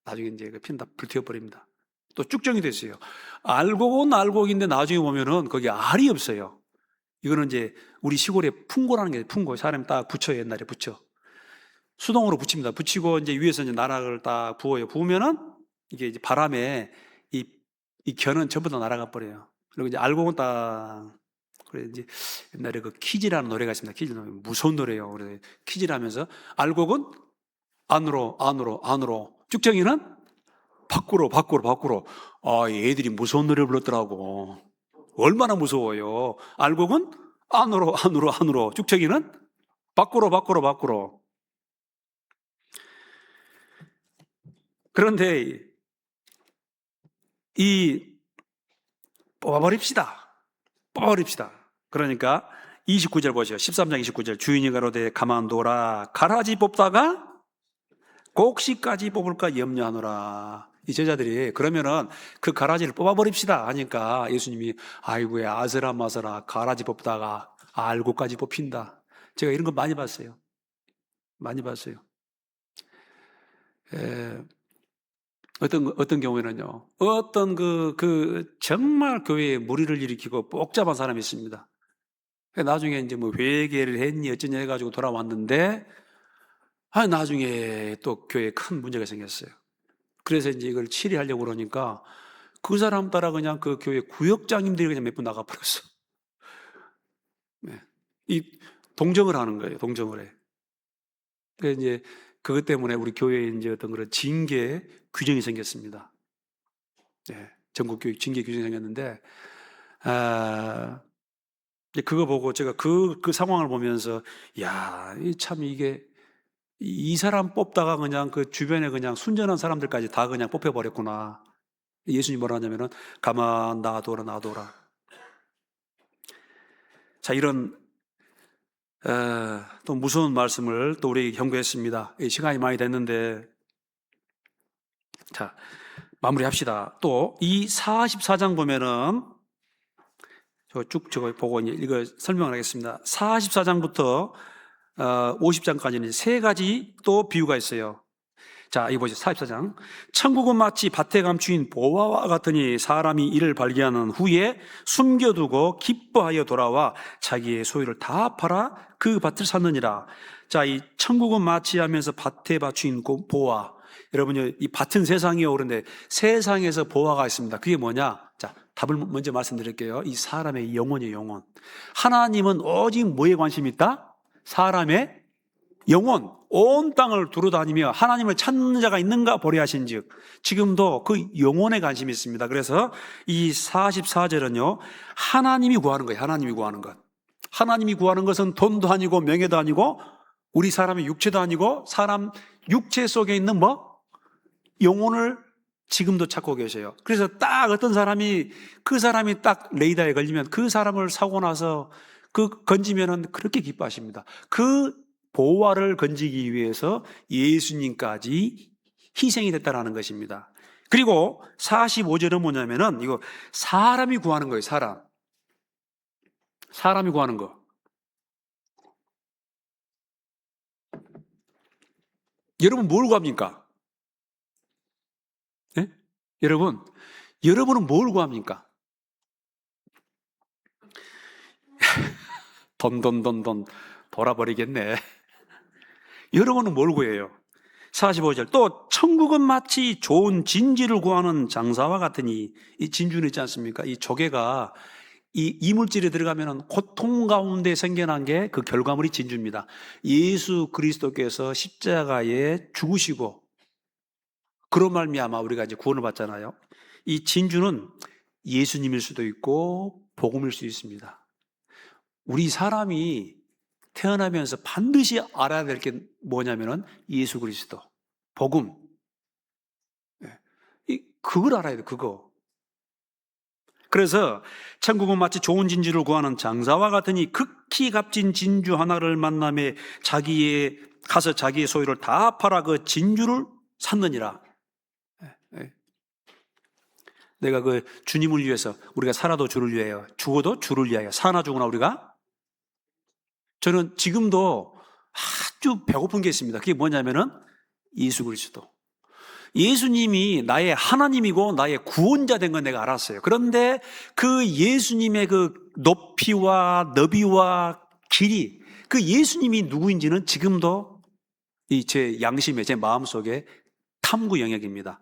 나중에 이제 그 피는 다 불태워버립니다. 또 쭉정이 됐어요. 알곡은 알곡인데 나중에 보면은 거기 알이 없어요. 이거는 이제 우리 시골에 풍고라는 게 풍고. 사람이 딱 붙여요. 옛날에 붙여. 수동으로 붙입니다. 붙이고 이제 위에서 이제 나락을 딱 부어요. 부으면은 이게 이제 바람에 이 겨는 전부 다 날아가 버려요. 그리고 이제 알곡은 딱 그래 이제 옛날에 그 키즈라는 노래가 있습니다. 키즈 노래 무서운 노래예요. 그래 키즈라면서 알곡은 안으로 쭉정이는 밖으로. 아, 애들이 무서운 노래 불렀더라고. 얼마나 무서워요. 알곡은 안으로. 쭉정이는 밖으로. 그런데 뽑아버립시다. 그러니까 29절 보세요. 13장 29절. 주인이 가로되 가만둬라. 가라지 뽑다가 곡식까지 뽑을까 염려하노라. 이 제자들이 그러면은 그 가라지를 뽑아버립시다 하니까 예수님이 아이고야 아슬아마슬아 가라지 뽑다가 알곡까지 뽑힌다. 제가 이런 거 많이 봤어요. 어떤 경우에는요, 어떤 정말 교회에 무리를 일으키고 복잡한 사람이 있습니다. 나중에 이제 뭐 회개를 했니 어쩌냐 해가지고 돌아왔는데, 나중에 또 교회에 큰 문제가 생겼어요. 그래서 이제 이걸 치리하려고 그러니까 그 사람 따라 그냥 그 교회 구역장님들이 그냥 몇 분 나가버렸어. 네. 이 동정을 하는 거예요. 동정을 해. 그래서 이제 그것 때문에 우리 교회에 이제 어떤 그런 징계 규정이 생겼습니다. 네. 전국 교육 징계 규정이 생겼는데, 이제 그거 보고 제가 그 상황을 보면서, 야, 참 이게 이 사람 뽑다가 그냥 그 주변에 그냥 순전한 사람들까지 다 그냥 뽑혀버렸구나. 예수님 뭐라 하냐면은, 가만 놔둬라, 놔둬라. 자, 이런, 또 무서운 말씀을 또 우리에게 경고했습니다. 시간이 많이 됐는데, 자, 마무리합시다. 또, 이 44장 보면은, 저거 보고 이거 설명을 하겠습니다. 44장부터 50장까지는 세 가지 또 비유가 있어요. 자, 이거 보죠. 44장. 천국은 마치 밭에 감추인 보화와 같으니 사람이 이를 발견한 후에 숨겨두고 기뻐하여 돌아와 자기의 소유를 다 팔아 그 밭을 샀느니라. 자, 이 천국은 마치 하면서 밭에 받친 보화. 여러분요, 이 밭은 세상이요. 그런데 세상에서 보화가 있습니다. 그게 뭐냐? 자, 답을 먼저 말씀드릴게요. 이 사람의 영혼이에요, 영혼. 하나님은 오직 뭐에 관심이 있다? 사람의 영혼, 온 땅을 두루다니며 하나님을 찾는 자가 있는가 보리하신 즉, 지금도 그 영혼에 관심이 있습니다. 그래서 이 44절은요, 하나님이 구하는 거예요. 하나님이 구하는 것. 하나님이 구하는 것은 돈도 아니고 명예도 아니고 우리 사람의 육체도 아니고 사람 육체 속에 있는 뭐? 영혼을 지금도 찾고 계세요. 그래서 딱 어떤 사람이 그 사람이 딱 레이더에 걸리면 그 사람을 사고 나서 그 건지면은 그렇게 기뻐하십니다. 그 보화를 건지기 위해서 예수님까지 희생이 됐다라는 것입니다. 그리고 45절은 뭐냐면은 이거 사람이 구하는 거예요. 사람이 구하는 거. 여러분 뭘 구합니까? 네? 여러분은 뭘 구합니까? 돈 벌어버리겠네. 여러분은 뭘 구해요? 45절. 또 천국은 마치 좋은 진주를 구하는 장사와 같으니, 이 진주는 있지 않습니까? 이 조개가 이 이물질에 들어가면 고통 가운데 생겨난 게 그 결과물이 진주입니다. 예수 그리스도께서 십자가에 죽으시고 그런 말미암아 우리가 이제 구원을 받잖아요. 이 진주는 예수님일 수도 있고 복음일 수 있습니다. 우리 사람이 태어나면서 반드시 알아야 될 게 뭐냐면은 예수 그리스도, 복음. 그걸 알아야 돼, 그거. 그래서 천국은 마치 좋은 진주를 구하는 장사와 같으니 극히 값진 진주 하나를 만남에 가서 자기의 소유를 다 팔아 그 진주를 샀느니라. 내가 그 주님을 위해서 우리가 살아도 주를 위하여, 죽어도 주를 위하여, 사나 죽으나 우리가. 저는 지금도 아주 배고픈 게 있습니다. 그게 뭐냐면은 예수 그리스도. 예수님이 나의 하나님이고 나의 구원자 된 건 내가 알았어요. 그런데 그 예수님의 그 높이와 너비와 길이, 그 예수님이 누구인지는 지금도 이 제 양심에, 제 마음속에 탐구 영역입니다.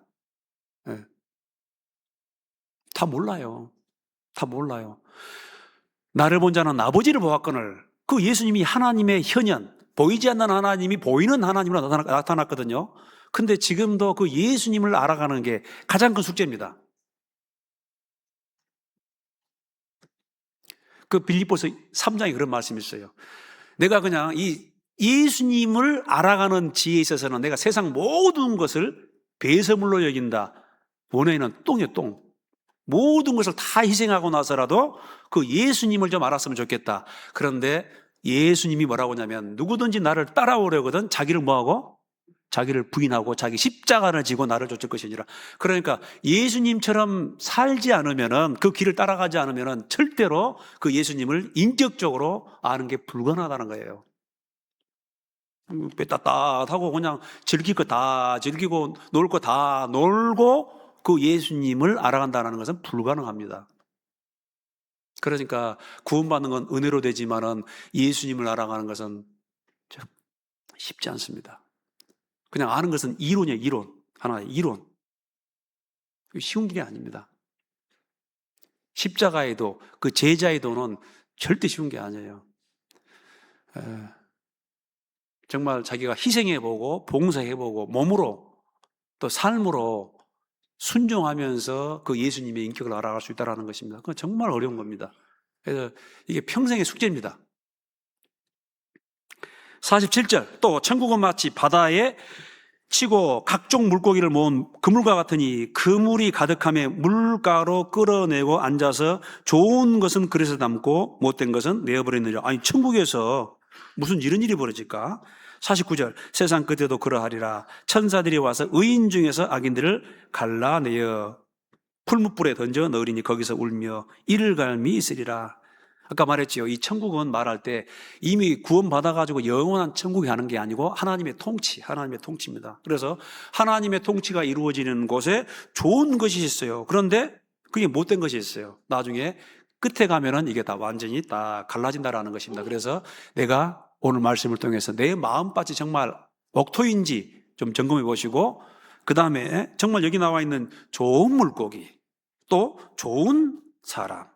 네. 다 몰라요. 다 몰라요. 나를 본 자는 아버지를 보았거늘. 그 예수님이 하나님의 현현, 보이지 않는 하나님이 보이는 하나님으로 나타났거든요. 근데 지금도 그 예수님을 알아가는 게 가장 큰 숙제입니다. 그 빌립보서 3장에 그런 말씀이 있어요. 내가 그냥 이 예수님을 알아가는 지혜에 있어서는 내가 세상 모든 것을 배설물로 여긴다. 원어에는 똥이에요, 똥. 모든 것을 다 희생하고 나서라도 그 예수님을 좀 알았으면 좋겠다. 그런데 예수님이 뭐라고 하냐면 누구든지 나를 따라오려거든 자기를 뭐하고? 자기를 부인하고 자기 십자가를 지고 나를 쫓을 것이니라. 그러니까 예수님처럼 살지 않으면은, 그 길을 따라가지 않으면은 절대로 그 예수님을 인격적으로 아는 게 불가능하다는 거예요. 빼따따하고 그냥 즐길 거 다 즐기고 놀 거 다 놀고 그 예수님을 알아간다는 것은 불가능합니다. 그러니까 구원받는 건 은혜로 되지만은 예수님을 알아가는 것은 쉽지 않습니다. 그냥 아는 것은 이론이에요, 이론. 하나의 이론. 쉬운 길이 아닙니다. 십자가의 도, 그 제자의 도는 절대 쉬운 게 아니에요. 정말 자기가 희생해보고 봉사해보고 몸으로 또 삶으로 순종하면서 그 예수님의 인격을 알아갈 수 있다는 것입니다. 그건 정말 어려운 겁니다. 그래서 이게 평생의 숙제입니다. 47절, 또 천국은 마치 바다에 치고 각종 물고기를 모은 그물과 같으니 그물이 가득함에 물가로 끌어내고 앉아서 좋은 것은 그릇에 담고 못된 것은 내어버리느니라. 아니, 천국에서 무슨 이런 일이 벌어질까? 49절, 세상 끝에도 그러하리라. 천사들이 와서 의인 중에서 악인들을 갈라내어 풀무불에 던져 넣으리니 거기서 울며 이를 갈미 있으리라. 아까 말했지요. 이 천국은 말할 때 이미 구원받아가지고 영원한 천국이 가는 게 아니고 하나님의 통치, 하나님의 통치입니다. 그래서 하나님의 통치가 이루어지는 곳에 좋은 것이 있어요. 그런데 그게 못된 것이 있어요. 나중에 끝에 가면은 이게 다 완전히 다 갈라진다라는 것입니다. 그래서 내가 오늘 말씀을 통해서 내 마음밭이 정말 옥토인지 좀 점검해 보시고, 그 다음에 정말 여기 나와 있는 좋은 물고기, 또 좋은 사람,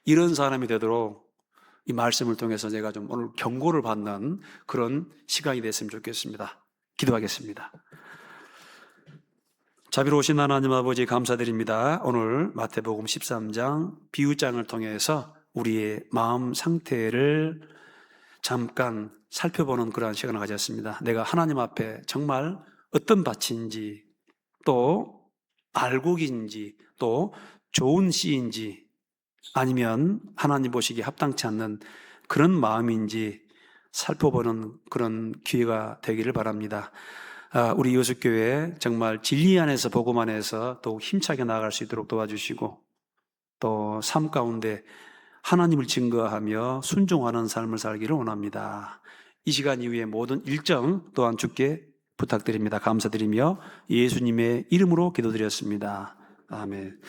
이런 사람이 되도록 이 말씀을 통해서 제가 좀 오늘 경고를 받는 그런 시간이 됐으면 좋겠습니다. 기도하겠습니다. 자비로우신 하나님 아버지 감사드립니다. 오늘 마태복음 13장 비유장을 통해서 우리의 마음 상태를 잠깐 살펴보는 그러한 시간을 가졌습니다. 내가 하나님 앞에 정말 어떤 밭인지, 또 알곡인지, 또 좋은 씨인지, 아니면 하나님 보시기에 합당치 않는 그런 마음인지 살펴보는 그런 기회가 되기를 바랍니다. 우리 요셉교회 정말 진리 안에서 복음 안에서 더욱 힘차게 나아갈 수 있도록 도와주시고, 또 삶 가운데 하나님을 증거하며 순종하는 삶을 살기를 원합니다. 이 시간 이후에 모든 일정 또한 주께 부탁드립니다. 감사드리며 예수님의 이름으로 기도드렸습니다. 아멘.